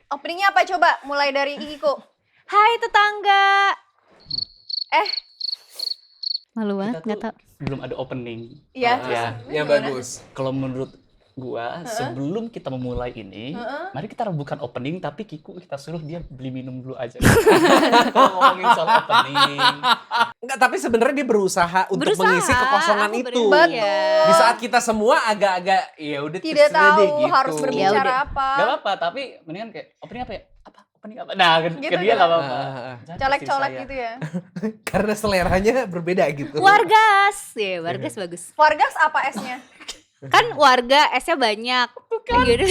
Openingnya apa coba? Mulai dari Ikiko. Hai tetangga. Malu banget, Kita nggak tuh tau. belum ada opening. Iya, Ya, yang gimana? bagus. Kalau menurut gua, sebelum kita memulai ini, mari kita bukan opening, tapi Kiku kita suruh dia beli minum dulu aja. Kalau ngomongin soal opening. Enggak, tapi sebenarnya dia berusaha untuk mengisi kekosongan aku itu. bener- Di saat kita semua agak-agak ya udah Tidak terserah deh tahu gitu. harus Ya berbicara udah. apa. Gak apa-apa, tapi mendingan kayak opening apa ya? Apa? Opening apa? Nah, ke Gitu dia ya? gak apa-apa. Jangan Colek-colek istri gitu ya. Karena seleranya berbeda gitu. Wargas, ya wargas bagus. Wargas apa S-nya? Kan warga S-nya banyak. Gitu.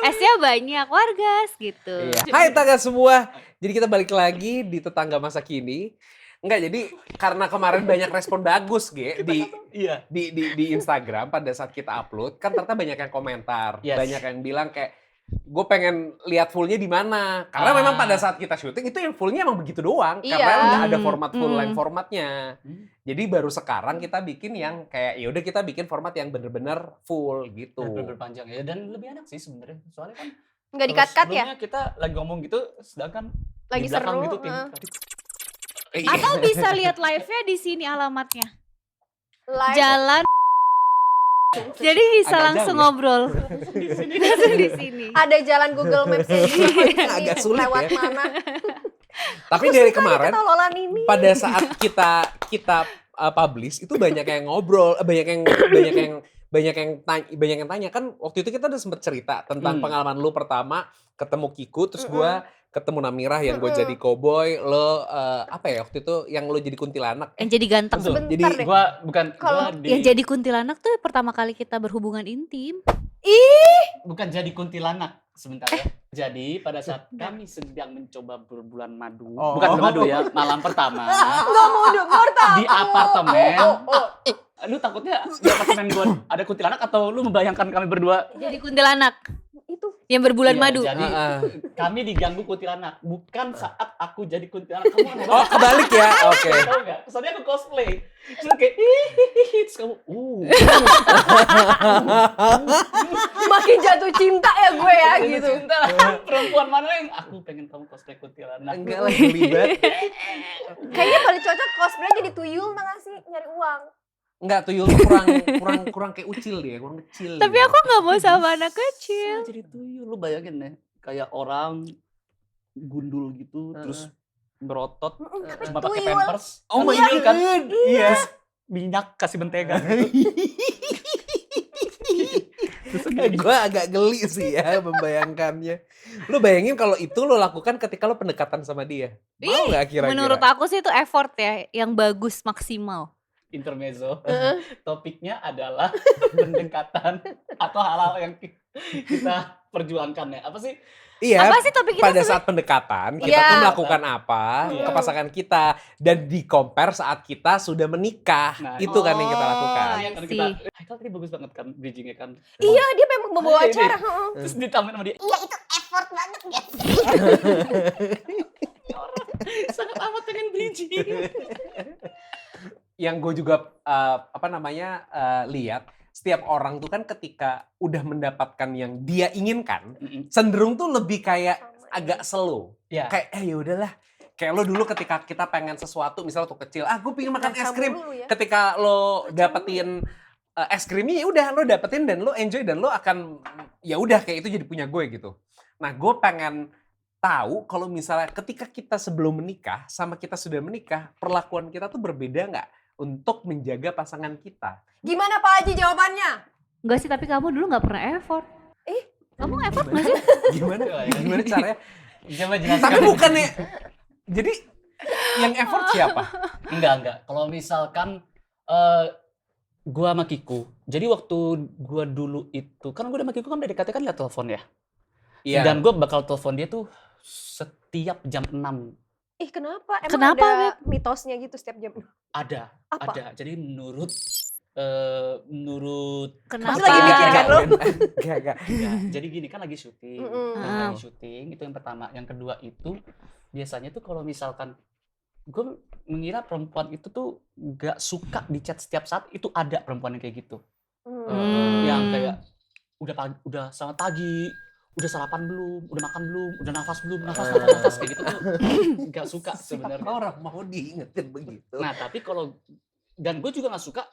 S-nya banyak, wargas gitu. Iya. Hai tetangga semua. Jadi kita balik lagi di tetangga masa kini. Enggak, jadi karena kemarin banyak respon bagus, Ge, Iya. di Instagram pada saat kita upload, kan ternyata banyak yang komentar. Yes. Banyak yang bilang kayak, gue pengen lihat fullnya di mana. Karena memang pada saat kita syuting itu yang fullnya emang begitu doang. Iya. Karena nggak ada format full length formatnya. Jadi baru sekarang kita bikin yang kayak, ya udah kita bikin format yang bener-bener full gitu. Dan berpanjang ya, dan lebih enak sih sebenarnya. Soalnya kan Nggak kalau di-cut-cut ya? sebelumnya kita lagi ngomong gitu, sedangkan Lagi di belakang seru, gitu tim. Iya. Atau bisa lihat live-nya di sini alamatnya. Live. Jalan. Jadi bisa Agak langsung jauh ya? ngobrol. Langsung di sini. Ada jalan Google Maps Agak sulit lewat ya. mana? Tapi dari kemarin, Ketololan ini. pada saat kita publish itu banyak yang ngobrol, banyak yang tanya kan waktu itu kita udah sempet cerita tentang pengalaman lu pertama ketemu Kiku, terus gua ketemu Namirah yang gue jadi cowboy, lo apa ya waktu itu yang lo jadi kuntilanak. Yang jadi ganteng. Betul. Sebentar Jadi deh. Gua bukan Kalau gua Yang jadi kuntilanak tuh pertama kali kita berhubungan intim. bukan jadi kuntilanak sebentar ya. Jadi pada saat kami sedang mencoba berbulan madu, Oh. bukan bulan madu ya, malam pertama Nggak mau dengar tahu. di apartemen. Oh. Lu takutnya di apartemen gua ada kuntilanak atau lu membayangkan kami berdua? Jadi kuntilanak. Itu. Yang berbulan Iya, madu. Jadi kami diganggu kuntilanak, bukan saat aku jadi kuntilanak. Kamu aneh Oh, kebalik ya. Oke. Tahu nggak? Kesannya aku cosplay. Terus kayak terus kamu Makin jatuh cinta ya gue ya gitu. cinta. Perempuan mana yang aku pengen kamu cosplay kuntilanak. Enggak lah, gelibat. Kayaknya paling cocok cosplay jadi tuyul nggak sih nyari uang. Enggak, tuyul kurang kayak ucil dia, kurang kecil. Tapi dia. aku gak mau sama anak kecil. Jadi tuyul, lu bayangin deh, kayak orang gundul gitu, terus berotot, cuma pakai tuyul. pampers. Oh my Tuyul kan? God. Iya. Terus minyak kasih mentega. Gue agak geli sih ya membayangkannya. Lu bayangin kalau itu lo lakukan ketika lo pendekatan sama dia. Mau nggak kira-kira? Menurut aku sih itu effort ya, yang bagus maksimal. Intermezzo. Topiknya adalah pendekatan atau hal-hal yang kita perjuangkan ya. Apa sih? Iya, Apa sih topik kita pada saat pendekatan kita Iya. tuh melakukan apa Iya. ke pasangan kita dan di compare saat kita sudah menikah. Nah, Itu kan yang kita Oh, lakukan. I Kan see. kita, Haikal tadi bagus banget kan bridgingnya kan. Iya dia memang membawa Iya, acara. iya. Terus ditambahin sama dia. Iya itu effort banget ya. Orang sangat amat pengen bridging. Yang gue juga lihat setiap orang tuh kan ketika udah mendapatkan yang dia inginkan cenderung tuh lebih kayak agak slow. Ya. Kayak ya udahlah. Kayak lo dulu ketika kita pengen sesuatu misalnya waktu kecil, gue pengen makan es krim. Ya. Ketika lo dapetin es krimnya ya udah lo dapetin dan lo enjoy dan lo akan ya udah kayak itu jadi punya gue gitu. Nah, gue pengen tahu kalau misalnya ketika kita sebelum menikah sama kita sudah menikah, perlakuan kita tuh berbeda nggak untuk menjaga pasangan kita? Gimana Pak Haji jawabannya? Enggak sih, tapi kamu dulu gak pernah effort. Kamu effort gak sih? Gimana caranya? Coba jelaskan. Tapi bukannya jadi yang effort siapa? Enggak. Kalau misalkan gua sama Kiku. Jadi waktu gua dulu itu kan gua sama Kiku kan PDKT kan liat telepon ya. Iya. Dan gua bakal telepon dia tuh setiap jam 6. Kenapa? Emang Kenapa, ada Beb? mitosnya gitu setiap jam? Ada. Jadi menurut Kenapa? Masih lagi mikir kan lo? Enggak. ya, jadi gini kan lagi syuting. Mm-mm. Lagi syuting itu yang pertama. Yang kedua itu biasanya tuh kalau misalkan gue mengira perempuan itu tuh gak suka di chat setiap saat, itu ada perempuan yang kayak gitu. Yang kayak udah selamat pagi, udah sarapan belum, udah makan belum, udah nafas belum, nafas kayak gitu tuh nggak suka Siapa sebenarnya. orang mau diingetin begitu? Nah tapi kalau, dan gue juga nggak suka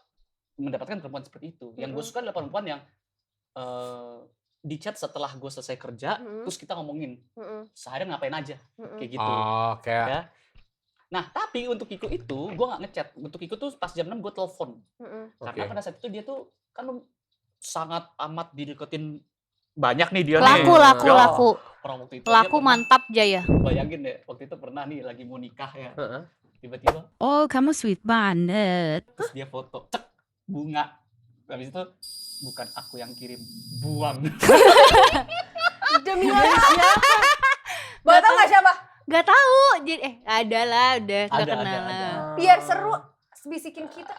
mendapatkan perempuan seperti itu. Yang gue suka adalah perempuan yang di chat setelah gue selesai kerja, terus kita ngomongin sehari ngapain aja, kayak gitu. Oh, kayak Ya. Nah tapi untuk Kiko itu gue nggak ngechat. Untuk Kiko tuh pas jam 6 gue telepon. Karena pada saat itu dia tuh kan sangat amat dideketin banyak nih dia nih. Laku. Orang waktu itu Laku dia mantap Jaya. bayangin deh, waktu itu pernah nih lagi mau nikah ya. Tiba-tiba Oh, kamu sweet banget. terus dia foto, cek, bunga. Habis itu bukan aku yang kirim, buang. Demi apa? Bawa tau gak siapa? Gak tahu. Jadi ada lah, udah Ada, kenalan. Biar seru bisikin kita.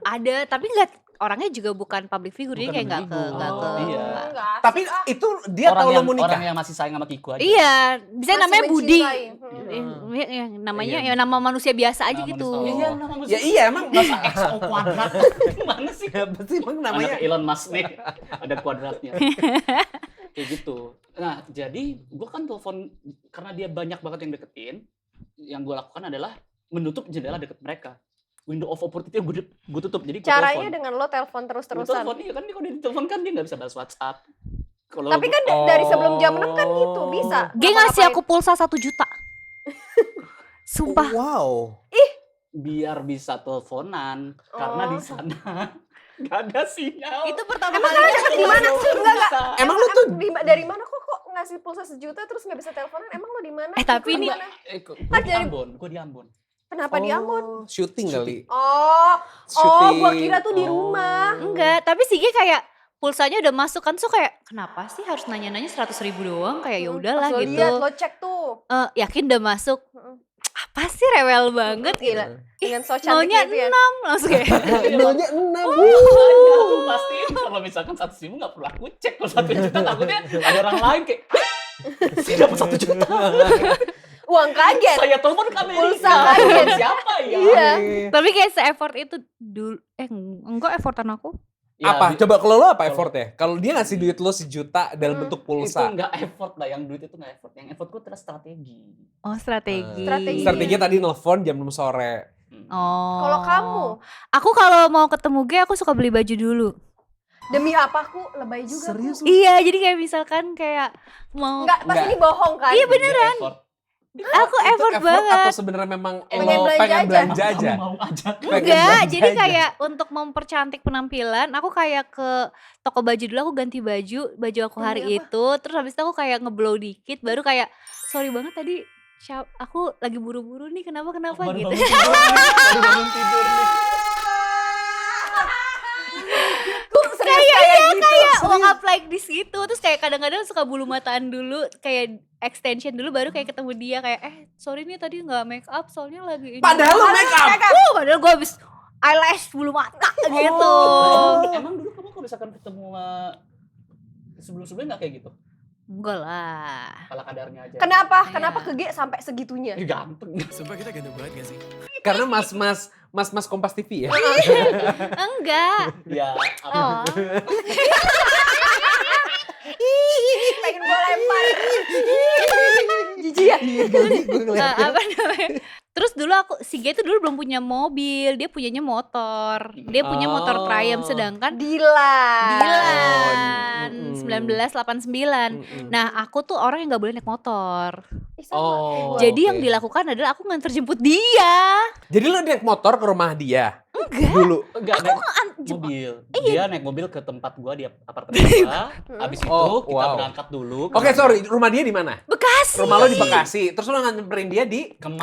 Ada, tapi nggak, orangnya juga bukan public figure, jadi Bukan kayak nggak ke, public nggak ke. figure. Iya. Nggak asik, tapi ah. itu dia tahu lo mau nikah. Orang yang masih sayang sama Kiko aja. Iya, bisa Masih namanya Budi. mencintai. Namanya Iya. ya nama manusia biasa aja Nama gitu. manusia. Iya, nama manusia. Ya iya emang Masa XO kuadrat. Gimana sih? Apa sih emang namanya? Anak Elon Musk nih, ada kuadratnya. Kayak gitu. Nah, jadi gue kan telepon karena dia banyak banget yang deketin. Yang gue lakukan adalah menutup jendela deket mereka. Window of opportunity gue tutup. Jadi gue Caranya telepon. dengan lo telepon Gue terus-terusan. telepon, iya kan dia kalau ditelepon kan dia nggak bisa balas WhatsApp. Kalau Tapi kan dari sebelum jam 6 kan gitu, bisa. Dia ngasih aku pulsa 1 juta. Sumpah. Wow. biar bisa teleponan karena di sana nggak ada sinyal. Itu pertama Emang kalinya kalian di mana? Enggak. Emang lu tuh Dari mana kok ngasih pulsa 1 juta terus nggak bisa teleponan? Emang lo di mana? tapi Di ini- mana? gue Ah, di dari- Ambon, gue di Ambon. Kenapa di Ambon? Syuting kali. Oh, Syuting. gua kira tuh di rumah. enggak, tapi sih dia kayak pulsanya udah masuk kan, so kayak kenapa sih harus nanya-nanya 100.000 doang, kayak ya udahlah Pas lo gitu. lihat, lo cek tuh. Yakin udah masuk. Heeh. Apa sih rewel banget Gila. gitu. Dengan so Maunya cantiknya itu ya. 6 langsung kayak. Nolnya 6. Makanya aku pastiin kalau misalkan 100.000 nggak perlu aku cek. Kalau 1 juta takutnya ada orang lain kayak saya dapat 1 juta. Uang kaget. Saya telepon ke Amerika. Pulsa kaget. Siapa ya? Iya. Tapi kayak se-effort itu dulu. Enggak effortan aku. Ya, Apa? Coba kalau lo apa effortnya? Kalau dia ngasih duit lo 1 juta dalam bentuk itu pulsa. nggak effort lah, yang duit itu nggak effort. Yang effort gue terus strategi. Oh, strategi. Strategi. Strateginya tadi nelfon jam 6 sore. Oh. Kalau kamu, Aku kalau mau ketemu G aku suka beli baju dulu. demi apa aku lebay juga. Serius aku. lu? Iya, jadi kayak misalkan kayak mau Enggak, pasti ini bohong kan? Iya, beneran. Effort. Aku Itu effort banget. atau sebenarnya memang Pengen lo belanja pengen aja. belanja aja? Mau aja. Pengen Enggak, belanja jadi aja. kayak untuk mempercantik penampilan, aku kayak ke toko baju dulu, aku ganti baju aku hari Demi apa? itu, terus habis itu aku kayak ngeblow dikit, baru kayak sorry banget tadi aku lagi buru-buru nih, kenapa Baru gitu. bangun tidur nih. Baru bangun tidur nih. Tuh serius kayak gitu. Kayak uang up like this gitu, terus kayak kadang-kadang suka bulu mataan dulu, kayak extension dulu, baru kayak ketemu dia kayak sorry nih tadi nggak make up soalnya lagi ini. Padahal lo make up. Padahal gue habis eyelash bulu mata gitu. Emang dulu kamu kalau misalkan ketemu sebelum-sebelumnya nggak kayak gitu? Enggak lah. Ala kadarnya aja. Kenapa? Iya. Kenapa ke G sampai segitunya? Ganteng. Sumpah kita ganteng banget gak sih? Karena mas Kompas TV ya. Enggak. Ya, Oh. Pengen gue lempar. Jijik ya? Iya kali gue ngeliat. Apa namanya? Terus dulu si G itu dulu belum punya mobil, dia punyanya motor. Dia punya motor Oh. Triumph, sedangkan Dilan. Dilan Mm-mm. 1989. Nah, aku tuh orang yang nggak boleh naik motor. Ih, sama. Oh. Jadi yang oke. dilakukan adalah aku nganter jemput dia. Jadi lo naik motor ke rumah dia? Enggak. Dulu. enggak naik mobil. Dia naik mobil ke tempat gua di apartemen gua. Abis itu Oh, kita wow. berangkat dulu. Oke, sorry. Rumah dia di mana? Bekasi. Rumah lo di Bekasi. Terus lo nganterin dia di Kemang.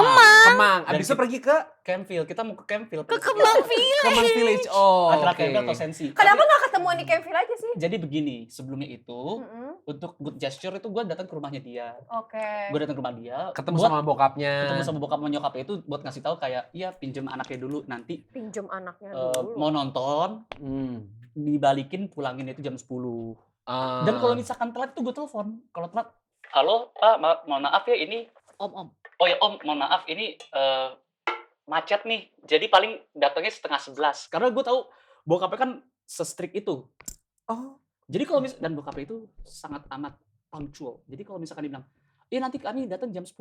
Kemang. Abis itu Dan pergi ke Campville. Kita mau ke Campville. Ke Kemang Village. Kemang Village. Oh, Antara oke. Campville atau Sensi. Kenapa gak ketemuan di Campville aja sih? Jadi begini, sebelumnya itu Mm-mm. untuk good gesture itu gua datang ke rumahnya dia. Oke. Gue datang ke rumah dia. Ketemu buat- sama bokapnya. ketemu sama bokap sama nyokapnya itu buat ngasih tahu kayak iya pinjem anaknya dulu nanti Pinjem anaknya dulu. mau nonton Hmm. dibalikin pulangin itu jam 10. Ah. Dan kalau misalkan telat itu gue telepon. Kalau telat, halo Pak, mohon maaf ya ini Om. Oh ya Om, mohon maaf ini macet nih. Jadi paling datangnya 10:30. Karena gue tahu bokapnya kan se-strict itu. Oh. Jadi kalau dan bokapnya itu sangat amat punctual. Jadi kalau misalkan dia bilang, nanti kami datang jam 10.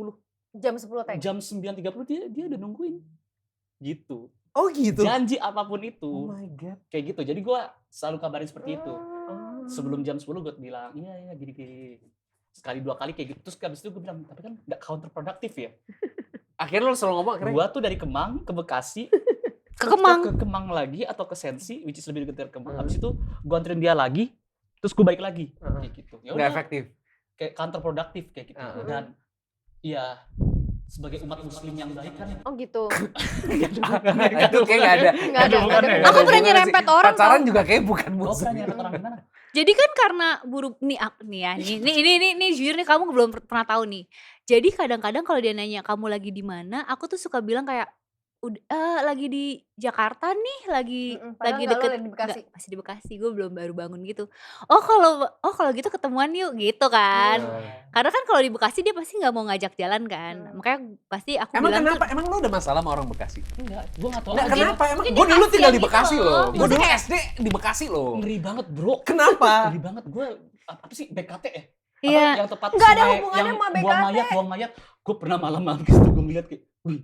Jam 10 teh. Jam 9.30 dia udah nungguin. Gitu. Oh gitu. Janji apapun itu. Oh my god. Kayak gitu. Jadi gue selalu kabarin seperti itu. Oh. Sebelum jam 10 gue bilang, iya gini. Sekali 2 kali kayak gitu. Terus habis itu gue bilang, tapi kan gak counterproductive ya. Akhirnya lo selalu ngomong akhirnya. Gue tuh dari Kemang ke Bekasi. Ke terus Kemang. Ke Kemang lagi atau ke Sensi, which is lebih dekat dari Kemang. Habis itu gue anterin dia lagi. Terus gue balik lagi. Kayak gitu. Ya Nggak udah, efektif. kayak counterproductive kayak gitu. Uh-uh. Dan iya, sebagai umat muslim yang baik kan. Oh gitu. Itu kayak nggak ada. Nggak ada. bukan ya. Aku pernah nyerempet orang. Pacaran juga kayak bukan Oh, musuh. pernah nyerempet orang gimana? Jadi kan karena nih jujur nih kamu belum pernah tahu nih. Jadi kadang-kadang kalau dia nanya kamu lagi di mana, aku tuh suka bilang kayak lagi di Jakarta nih, lagi Padahal nggak, lo deket lagi di Bekasi. nggak, masih di Bekasi, gue belum baru bangun gitu. Kalau gitu ketemuan yuk gitu kan. Karena kan kalau di Bekasi dia pasti nggak mau ngajak jalan kan. Makanya pasti aku Emang bilang kenapa? Emang lo ada masalah sama orang Bekasi? Enggak, gue gak tau Enggak, aja. kenapa? Emang mungkin gue dia dulu tinggal di kasihan Bekasi gitu loh. loh. Gue Maksudnya dulu kayak- SD di Bekasi loh. Ngeri banget bro. Kenapa? Ngeri banget gue. Apa sih BKT ya? Iya. Yang tepat Nggak ada sungai, hubungannya yang sama buang mayat. Gue pernah malam-malam gitu gue ngeliat kayak, wih.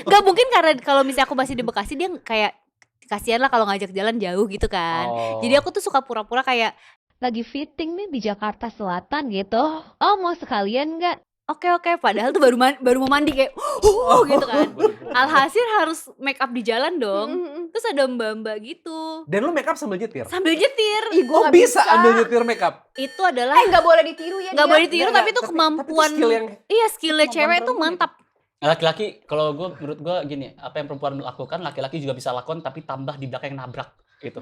Gak mungkin karena kalau misalnya aku masih di Bekasi dia kayak kasihan lah kalau ngajak jalan jauh gitu kan. Oh. Jadi aku tuh suka pura-pura kayak Lagi fitting nih di Jakarta Selatan gitu. Oh mau sekalian nggak? oke padahal tuh baru mau mandi kayak gitu kan. Alhasil harus make up di jalan dong. Terus ada mbak-mbak gitu Dan lo make up sambil nyetir? sambil nyetir. Ih, gue Oh nggak bisa ambil nyetir make up? Itu adalah nggak boleh ditiru ya. nggak dia. boleh ditiru tapi itu kemampuan skill yang iya skillnya Kemampuan cewek tuh perempuan. mantap. Laki-laki, kalau menurut gue gini, apa yang perempuan lakukan, laki-laki juga bisa lakukan, tapi tambah di belakang yang nabrak. Gitu.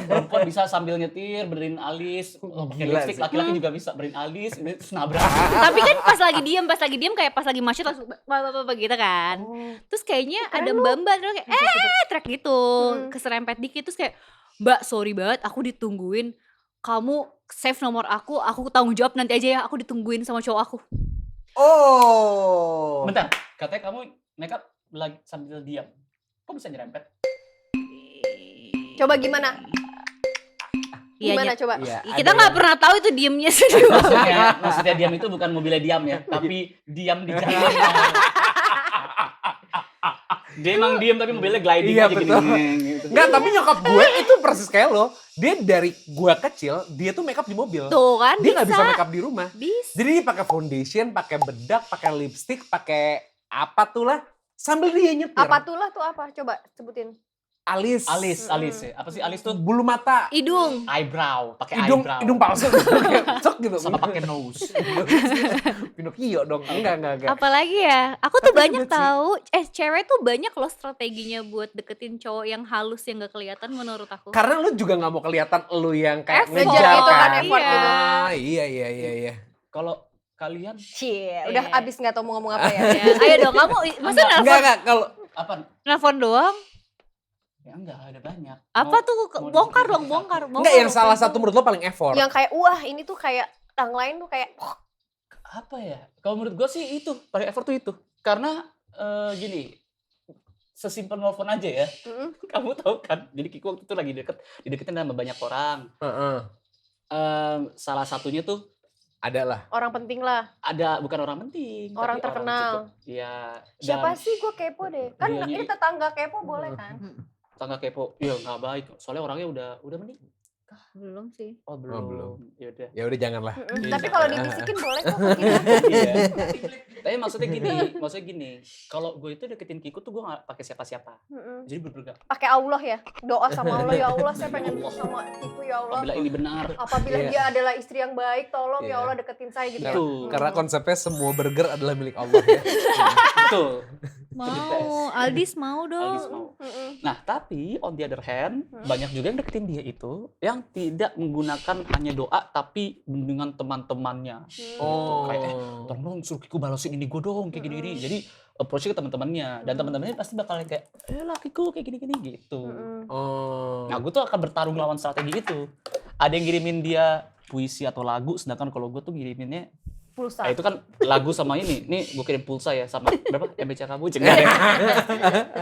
Perempuan bisa sambil nyetir, benerin alis, pakai Gila lipstick, sih. laki-laki juga bisa benerin alis, terus nabrak. Tapi kan pas lagi diem kayak pas lagi macet langsung apa gitu kan. Terus kayaknya ada mbak-mbak terus kayak trek gitu, keserempet dikit terus kayak mbak sorry banget aku ditungguin. Kamu save nomor aku tanggung jawab nanti aja ya, aku ditungguin sama cowok aku. Oh. Bentar, katanya kamu makeup lagi sambil diam. Kok bisa nyerempet? Coba gimana? Iya, Gimana coba? Iya, kita ada nggak yang- pernah tahu itu diemnya sedih banget. Maksudnya diam itu bukan mobilnya diam ya, tapi diam di jalan. Dia emang diam tapi mobilnya gliding Iya, aja betul. gini. Gitu. Enggak, tapi nyokap gue itu persis kayak lo. Dia dari gue kecil, dia tuh make up di mobil. Tuh kan Dia nggak bisa make up di rumah. Bisa. Jadi dia pakai foundation, pakai bedak, pakai lipstick, pakai apa tuh lah. Sambil dia nyetir. Apa tuh lah tuh apa? Coba sebutin. Alis. Alis ya. Apa sih alis tuh? Bulu mata. Hidung. Eyebrow, pakai Hidung, eyebrow. hidung palsu. Cok gitu. Sama pakai nose. Pinocchio dong. Enggak. Apalagi ya, aku tuh Tapi banyak hebat sih. tahu, cewek tuh banyak loh strateginya buat deketin cowok yang halus yang gak kelihatan menurut aku. Karena lu juga nggak mau kelihatan lu yang kayak Effort. Ngejar gitu kan, effort Iya. gitu. Iya. Kalau kalian Cie, udah Iya. abis nggak tau mau ngomong apa ya. Ya, ayo dong kamu, masa Enggak, kalau apa? nelfon doang? Ya enggak, ada banyak. Apa Mau- tuh? mau Bongkar disebutin dong, satu. bongkar. enggak yang salah satu menurut lo paling effort. Yang kayak wah ini tuh kayak yang lain tuh kayak Apa ya? Kalau menurut gue sih itu, paling effort tuh itu. Karena gini, sesimpel nelfon aja ya. Kamu tahu kan, jadi Kiko waktu itu lagi dideketin sama banyak orang. Heeh. Salah satunya tuh Adalah. orang penting lah. bukan orang penting. Orang tapi terkenal. cukup, iya. Siapa dan sih gue kepo deh. Kan Dianya- ini tetangga kepo boleh kan? Tangga kepo, ya nggak baik. Soalnya orangnya udah menikah. Belum sih. Oh belum. belum. Ya udah. Ya udah janganlah. Tapi kalau dibisikin boleh kok ke kita. Iya. Tapi maksudnya gini, kalau gue itu deketin Kiko tuh gue nggak pakai siapa-siapa. Jadi bener-bener Pakai Allah ya. Doa sama Allah ya Allah saya pengen sama Ibu ya Allah. apabila ini benar. Apabila Iya. dia adalah istri yang baik, tolong Iya. ya Allah deketin saya gitu ya. Betul. Karena konsepnya semua burger adalah milik Allah ya. Betul. Mau, Aldis mau dong. Aldis mau. Mm-mm. Nah, tapi on the other hand, banyak juga yang deketin dia itu yang tidak menggunakan hanya doa tapi dengan teman-temannya. Oh. Kayak, tolong suruh Kiko balesin ini gue dong, kayak gini-gini. Jadi approach-nya ke teman-temannya. Dan teman-temannya pasti bakal kayak, lah Kiko kayak gini-gini gitu. Mm-mm. Oh. Nah, gue tuh akan bertarung lawan strategi itu. Ada yang ngirimin dia puisi atau lagu, sedangkan kalau gue tuh ngiriminnya, Pulsa. itu kan lagu sama ini. Nih gue kirim pulsa ya sama berapa? MBC kamu cengar.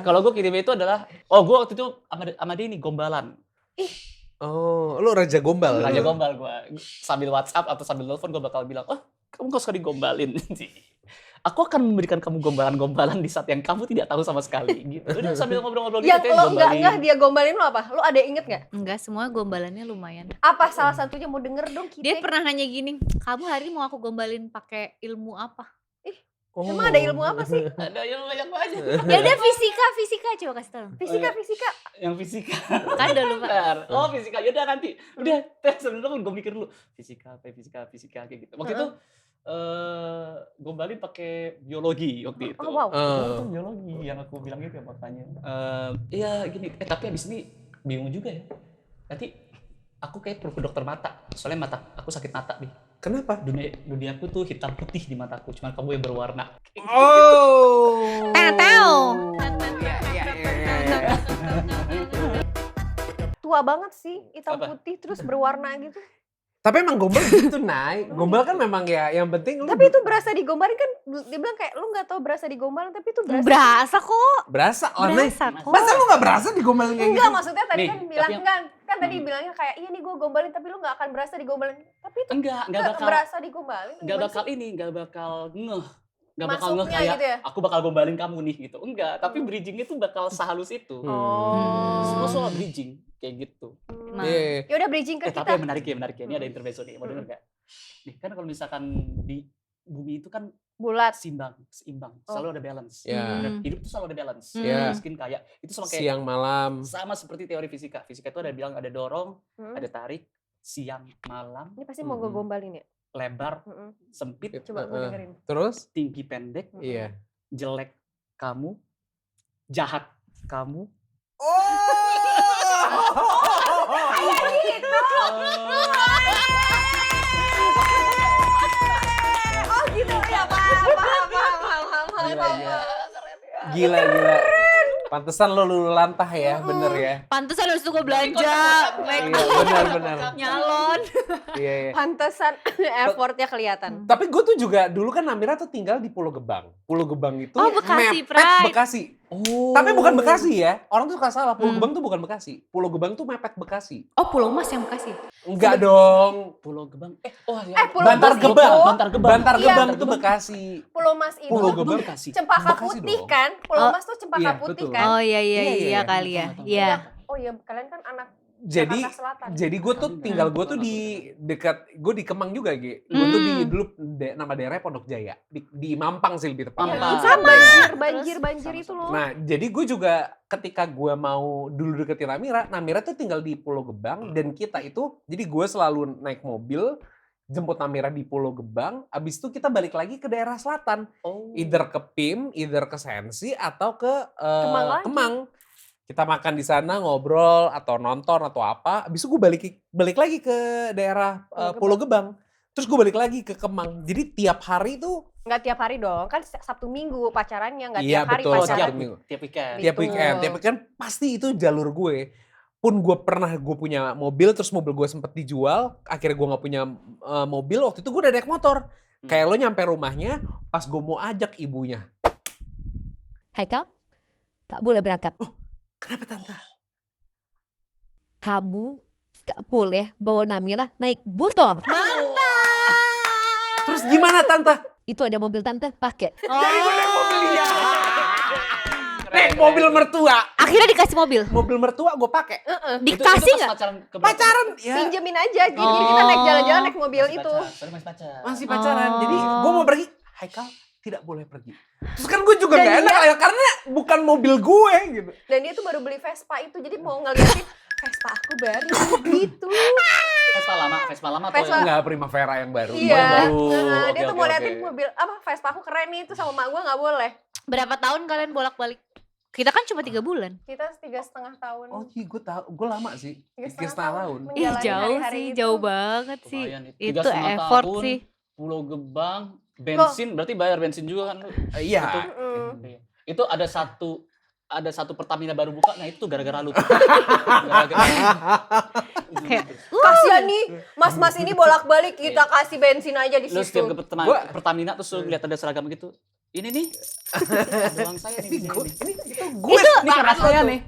Kalau gue kirim itu adalah, gue waktu itu sama dia ini gombalan. Oh, lu raja gombal. Raja gombal gue. Sambil WhatsApp atau sambil telepon gue bakal bilang, oh kamu gak suka digombalin. Aku akan memberikan kamu gombalan-gombalan di saat yang kamu tidak tahu sama sekali. Gitu. Udah sambil ngobrol-ngobrol gitu. Yang lo enggak dia gombalin lo apa? Lo ada inget nggak? Enggak, semua gombalannya lumayan. Apa salah satunya mau denger dong kita? Dia pernah nanya gini, kamu hari ini mau aku gombalin pakai ilmu apa? Oh. Emang ada ilmu apa sih? Ada yang banyak. Ya udah fisika coba kasih tau. Fisika. Yang fisika. Kan udah lupa. Bentar. Oh fisika, yaudah nanti. Udah, sebenarnya gue mikir dulu. Fisika kayak gitu. Waktu itu gombalin pakai biologi waktu itu. Oh wow. Itu biologi yang aku bilang gitu ya makanya. Iya gini, tapi abis ini bingung juga ya. Nanti aku kayak perlu ke dokter mata. Soalnya mata aku sakit mata nih. Kenapa? Duniaku tuh hitam putih di mataku, cuma kamu yang berwarna. Oh. Tahu. Ya. Tua banget sih, hitam Apa? putih terus berwarna gitu. Tapi emang gombal gitu, Nay. Gombal kan memang ya yang penting lu Tapi itu berasa digombalin kan, dia bilang kayak lu nggak tahu berasa digombalin, tapi itu berasa. Berasa kok. berasa. Oh, Nay. Berasa kok. Masa lu gak berasa digombalin kayak Enggak, gitu? maksudnya tadi Nih, kan tapi bilang yang- kan tadi bilangnya kayak iya nih gue gombalin tapi lu nggak akan berasa digombalin. Tapi itu Enggak bakal berasa digombalin. nggak gimana bakal sih? ini, nggak bakal bakal ngeh Masuknya kayak gitu ya? aku bakal gombalin kamu nih gitu. Enggak, tapi bridgingnya tuh bakal sehalus itu. Oh. Semua soal bridging kayak gitu. Nah, Iya. Ya udah bridging ke Tapi kita. yang menarik ya. Ini ada intermezzo nih. Mau denger nggak? Nih kan kalau misalkan di bumi itu kan Bulat. seimbang, selalu ada balance. Ya. Dan hidup tuh selalu ada balance. Ya. Miskin kaya itu sama kayak Siang malam. sama seperti teori fisika. Fisika itu ada bilang ada dorong, Hmm. ada tarik, siang, malam, Ini pasti mau gue gombalin ya. lebar, Mm-mm. sempit, Coba gue dengerin. Terus? tinggi, pendek, Iya. jelek kamu, jahat kamu. Oh gitu ya, paham. Gila. Pantesan lo lulu lantah ya, bener ya. pantesan harus suka belanja, make Iya, up, benar. nyalon. Iya. Pantesan effortnya kelihatan. Tapi gue tuh juga dulu kan Namira tuh tinggal di Pulau Gebang. Pulau Gebang itu Oh, Bekasi, mepet Pride. Bekasi. Oh. Tapi bukan Bekasi ya. Orang tuh suka salah. Pulau Gebang tuh bukan Bekasi. Pulau Gebang tuh mepet Bekasi. Oh, Pulau Mas yang Bekasi. Enggak dong. Pulau Gebang. Ya. Pulau Bantar Mas Gebang. itu- Bantar Gebang. Bantar Iya. Gebang itu Bekasi. Pulau Mas itu Pulau Gebang. Bekasi. cempaka Bekasi putih dong. kan? Pulau Oh, Mas tuh cempaka iya, putih betul. kan? Oh iya Iya. kali ya. Tahu. Iya. Oh iya, kalian kan anak Jadi Jakarta Selatan. jadi gue tuh tinggal gue tuh di dekat gue di Kemang juga Gi. Gue tuh di dulu nama daerahnya Pondok Jaya di Mampang sih lebih tepatnya. Mampang. Sama Terus? banjir itu loh. Nah, jadi gue juga ketika gue mau dulu deketin Namira tuh tinggal di Pulau Gebang dan kita itu, jadi gue selalu naik mobil jemput Namira di Pulau Gebang, abis itu kita balik lagi ke daerah selatan, Oh. either ke PIM, either ke Sensi atau ke Kemang lagi. Kemang. Kita makan di sana, ngobrol atau nonton atau apa, abis itu gue balik lagi ke daerah Pulau Gebang. Terus gue balik lagi ke Kemang. Jadi tiap hari tuh Nggak tiap hari dong, kan Sabtu Minggu pacarannya, nggak Iya, tiap hari betul, Oh, pacaran. Sabtu Minggu. tiap weekend. tiap Betul. weekend pasti itu jalur gue. Pun gue punya mobil, terus mobil gue sempet dijual, akhirnya gue nggak punya mobil, waktu itu gue udah naik motor. Kayak lo nyampe rumahnya, pas gue mau ajak ibunya. Haikal, tak boleh berangkat. Kenapa Tante? Kamu gak boleh bawa Namira naik motor. Terus gimana Tante? Itu ada mobil tante pakai. Jadi gue naik mobil dia. Naik mobil mertua. Akhirnya dikasih mobil. Mobil mertua gue pakai. Dikasih pas nggak? Pacaran ya. Pinjemin aja, jadi kita naik jalan-jalan naik mobil itu. Masih pacaran. Masih pacaran. Oh. Jadi gue mau pergi. Haikal tidak boleh pergi. Terus kan gue juga Dan gak enak ya, karena bukan mobil gue gitu. Dan dia tuh baru beli Vespa itu, jadi mau ngeliatin Vespa aku baru gitu. Vespa lama atau Vespa. yang Enggak, Primavera yang baru. Iya. baru. Nah, dia Oke, tuh mau oke, liatin oke. mobil apa Vespa aku keren nih, itu sama mak gue nggak boleh. Berapa tahun kalian bolak-balik? Kita kan cuma 3 bulan. Kita 3,5 tahun. Oh iya, gue lama sih. 3,5 tahun. Ih, Menjalani jauh hari-hari sih, itu. jauh banget sih. Lumayan itu. Itu 3,5 effort tahun, sih. Pulau Gebang, bensin, berarti bayar bensin juga kan lu? Iya. Mm. Itu ada satu Pertamina baru buka, nah itu gara-gara lu. Gara-gara. Kayak, Kasian nih, mas-mas ini bolak-balik kita kasih bensin aja di Lu setiap situ. ke Gua- Pertamina terus lu lihat ada seragam gitu. Ini nih, doang saya nih. Ini Gue karena saya nih.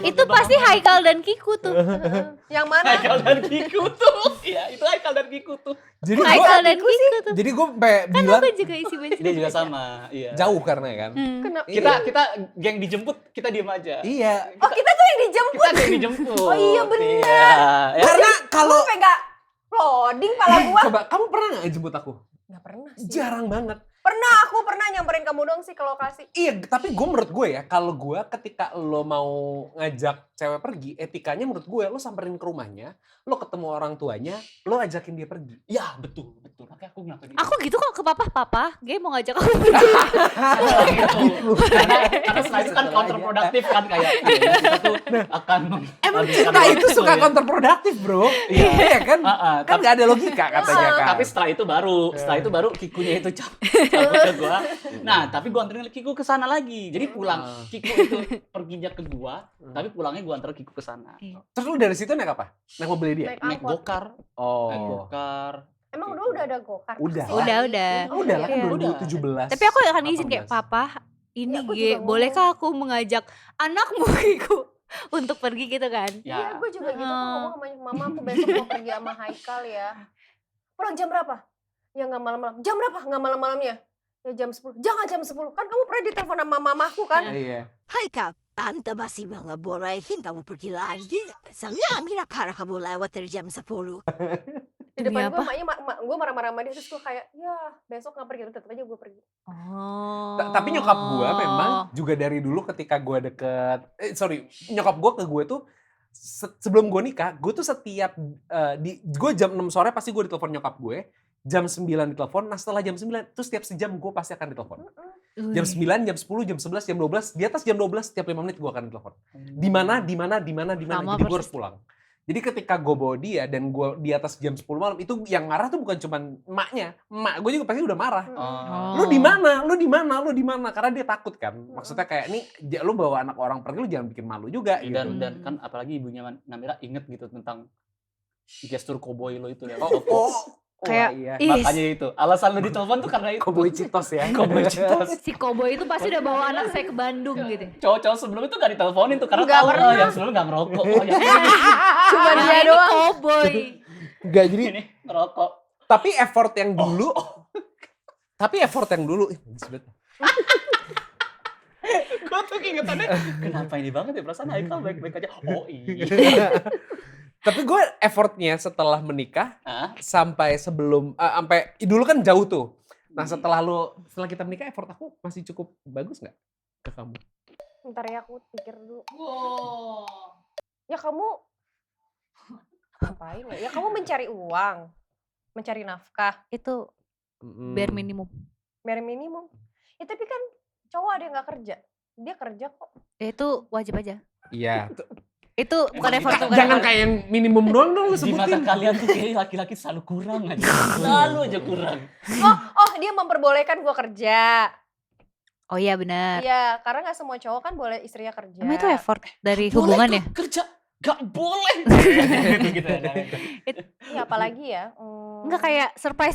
Itu pasti Haikal dan Kiku tuh. Yang mana? Haikal dan Kiku tuh. Iya, itu Haikal dan Kiku tuh. Jadi gue Haikal dan Kiku tuh. jadi gue sampai Kan bilang aku juga isi baju. Dia juga sama. Iya. jauh karena kan. Kenapa? Kita geng dijemput, kita diem aja. Iya. Oh kita tuh yang dijemput. Kita geng dijemput. Oh iya, bener. Iya. Ya. Karena kalau Sampai nggak loading pala gua. coba kamu pernah nggak jemput aku? Nggak pernah sih. Jarang banget. Aku pernah nyamperin kamu dong sih ke lokasi. Iya, tapi menurut gue ya, kalau gue ketika lo mau ngajak cewek pergi, etikanya menurut gue lo samperin ke rumahnya, lo ketemu orang tuanya, lo ajakin dia pergi. Ya, betul. Makanya aku ngelakuin itu. Aku gitu kok ke papa, Gue mau ngajak aku. Gitu. Karena setelah itu kan counterproductive kan kayak kita tuh akan Emang menghabiskan cinta waktu itu suka ya. counterproduktif, bro. Iya. Iya kan? Kan Tapi nggak ada logika katanya kan. tapi setelah itu baru Kikunya itu cabut ke gua. Nah, tapi gua anterin Kiku ke sana lagi. Jadi pulang Kiku itu perginya ke gua, tapi pulangnya gua anter Kiku ke sana. Terus lu dari situ naik apa? Naik mobilnya dia? Naik angkot. gokar, naik Oh. gokar. Emang dulu udah ada go-kart? Udah. Pasti. Udah. Oh, udah lah kan Iya. 2017. Tapi aku akan izin kayak 18. papa, ini Ya, aku Ge, juga ngomong. bolehkah aku mengajak anakmu Kiku untuk pergi gitu kan? Iya, Ya, gue juga gitu tuh ngomong sama mama, aku besok mau pergi sama Haikal ya. Pulang jam berapa? Ya nggak malam-malam. Jam berapa? Nggak malam-malamnya. Ya jam 10. Jangan jam 10. Kan kamu pernah ditelepon sama mamaku kan? Iya. Haikal, tante masih bolehin kamu pergi lagi. Soalnya Amira Kara kamu lewat dari jam 10. Di Demi depan gue, apa? maknya gue marah-marah sama dia. Terus gue kayak, ya besok nggak pergi. Tetep aja gue pergi. Oh. Tapi nyokap gue memang juga dari dulu ketika gue deket, nyokap gue ke gue tuh sebelum gue nikah, gue tuh setiap gue jam 6 sore pasti gue ditelepon nyokap gue, jam 9 ditelepon, nah setelah jam 9 tuh setiap sejam gue pasti akan ditelepon. Jam 9, jam 10, jam 11, jam 12, di atas jam 12 setiap 5 menit gue akan ditelepon. Di mana, Sama jadi gue persis. harus pulang. Jadi ketika gue bawa dia dan gue di atas jam 10 malam, itu yang marah tuh bukan cuman emaknya, emak gue juga pasti udah marah. Oh. Lu di mana? Karena dia takut kan. Maksudnya kayak nih, lu bawa anak orang pergi, lu jangan bikin malu juga. Gitu. Dan kan apalagi ibunya Namira inget gitu tentang gestur koboi lo itu ya. Kayak, iya. ih, Makanya itu. Alasan lo ditelepon tuh karena itu. Cowboy Citos ya. Cowboy Citos. si Koboy itu pasti udah bawa anak saya ke Bandung gitu. Cowok-cowok sebelum itu gak diteleponin tuh karena Nggak tahu pernah. yang sebelum gak ngerokok. Oh, yang Cuma Yang dia ini doang. Koboy. Enggak, jadi ini ngerokok. tapi effort yang dulu Gue tuh ingetannya, kenapa ini banget ya perasaan Haikal baik-baik aja. Oh iya. tapi gue effortnya setelah menikah Hah? sampai sebelum sampai dulu kan jauh tuh. Nah, setelah kita menikah effort aku masih cukup bagus nggak ke kamu? Bentar ya, aku pikir dulu. Wow. Ya kamu ngapain ya? Ya kamu mencari uang, mencari nafkah, Itu Mm. bare minimum. bare minimum. Ya tapi kan cowok ada yang nggak kerja, dia kerja kok. Itu wajib aja. Iya. Itu bukan effort, bukan Jangan effort. kayak yang minimum doang dong lu Di mata sebutin. kalian tuh kayak laki-laki selalu kurang aja. Selalu aja kurang. Oh dia memperbolehkan gua kerja. Oh iya benar. Iya, karena nggak semua cowok kan boleh istrinya kerja. Emang itu effort dari Boleh hubungan ya? kok kerja. Gak boleh. gitu ya. Iya, apalagi ya. Enggak kayak surprise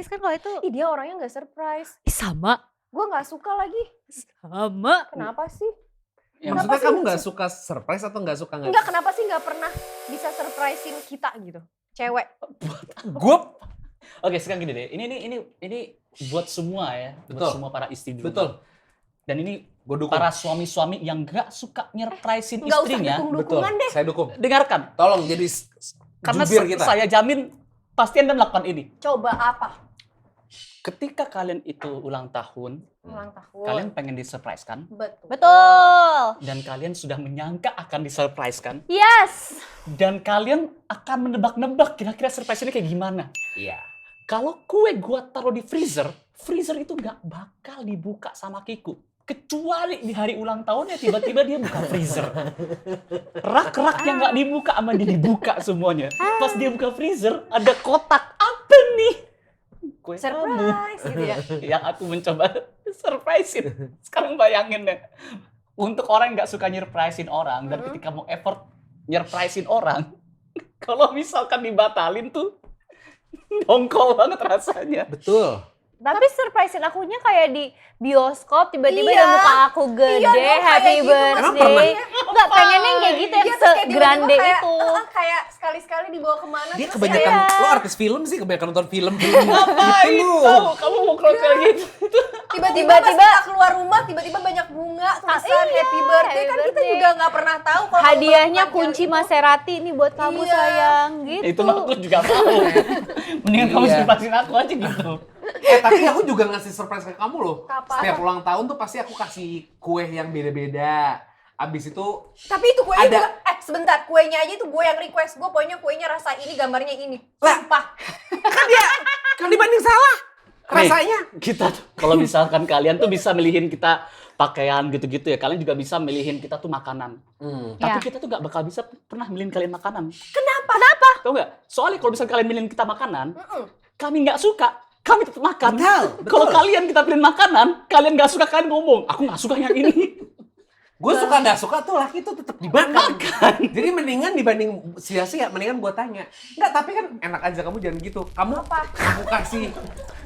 kan kalau itu. Ih, dia orangnya nggak surprise. Ih, sama. Gua nggak suka lagi. Sama. Kenapa sih? Ya, Maksudnya Kenapa kamu sih? nggak suka surprise atau nggak suka Enggak, kenapa sih nggak pernah bisa surprisein kita gitu? Cewek. Gue Oke, sekarang gini deh. Ini buat semua ya, buat Betul. semua para istri di rumah. betul. Dan ini Gue dukung. para suami-suami yang gak suka nyerprisein Nggak usah istrinya, Betul. dukung-dukungan deh. Saya dukung. dengarkan. Tolong jadi Karena jubir kita. saya jamin pasti Anda melakukan ini. Coba apa? Ketika kalian itu ulang tahun, Ulang tahun. kalian pengen disurprise-kan, Betul. dan kalian sudah menyangka akan disurprise-kan, Yes. dan kalian akan menebak-nebak kira-kira surprise ini kayak gimana. Iya. Kalau kue gua taruh di freezer itu nggak bakal dibuka sama Kiku. Kecuali di hari ulang tahunnya tiba-tiba dia buka freezer. Rak-rak yang nggak dibuka sama dia dibuka semuanya. Pas dia buka freezer ada kotak. Apa nih? Kue kamu. Surprise gitu ya. Yang aku mencoba surprisein. Sekarang bayangin deh. Untuk orang yang nggak suka nyurprisein orang dan ketika mau effort nyurprisein orang, kalau misalkan dibatalin tuh dongkol banget rasanya. Betul. Tapi surprisein akunya kayak di bioskop tiba-tiba Iya. ada muka aku gede, Iya dong, kayak happy gitu. Emang pernah? birthday. Enggak pengennya yang kayak gitu yang Iya, terus kayak tiba-tiba segrande kayak, itu. kayak sekali-sekali dibawa kemana. Dia terus kebanyakan, kayak lo artis film sih, kebanyakan nonton film gitu lu. Kamu mau kayak gitu. tiba-tiba pas kita keluar rumah, tiba-tiba banyak bunga, tulisan iya, happy birthday. Kan happy kita birthday. juga nggak pernah tahu kalau Hadiahnya melakukan kunci hal itu. Maserati ini buat kamu Iya. sayang gitu. Itu mah aku juga mau. Mendingan kamu Iya. surprisein aku aja gitu. Tapi aku juga ngasih surprise ke kamu loh. Apa? Setiap ulang tahun tuh pasti aku kasih kue yang beda-beda. Abis itu Tapi itu kuenya Ada. juga, sebentar, kuenya aja itu gue yang request. Gue pokoknya kuenya rasa ini, gambarnya ini. Lah. Sumpah. kan dibanding salah rasanya. Kita tuh, kalau misalkan kalian tuh bisa milihin kita pakaian gitu-gitu ya, kalian juga bisa milihin kita tuh makanan. Tapi Ya. kita tuh gak bakal bisa pernah milihin kalian makanan. Kenapa? Tahu nggak? Soalnya kalau misalkan kalian milihin kita makanan, Mm-mm. kami nggak suka, kami tetap makan. Betul, Kalau betul. kalian kita pilihin makanan, kalian nggak suka, kalian ngomong, aku nggak suka yang ini. Gue suka nggak suka tuh laki tuh tetap dimakan. Jadi mendingan dibanding sia-sia, mendingan gue tanya. Enggak, tapi kan enak aja kamu jangan gitu. Kamu kamu kasih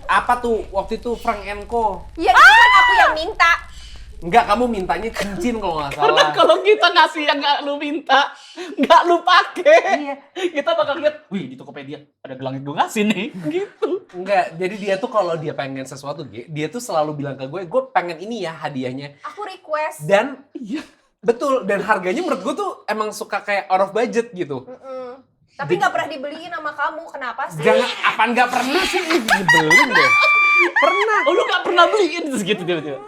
apa tuh waktu itu Frank Co. Ya itu kan aku yang minta. Enggak, kamu mintanya cincin kalau nggak Karena salah. kalau kita ngasih yang nggak lu minta, nggak lu pakai, Iya. kita bakal lihat, wih di Tokopedia ada gelang yang gue ngasih nih, gitu. Enggak, jadi dia tuh kalau dia pengen sesuatu, dia tuh selalu bilang ke gue pengen ini ya hadiahnya. Aku request. Dan Iya. betul, dan harganya menurut gue tuh emang suka kayak out of budget gitu. Mm-mm. Tapi nggak pernah dibeliin sama kamu. Kenapa sih? Jangan, apa nggak pernah sih? Ih, nyebelin deh. Pernah. Oh lu nggak pernah beliin terus gitu tiba-tiba.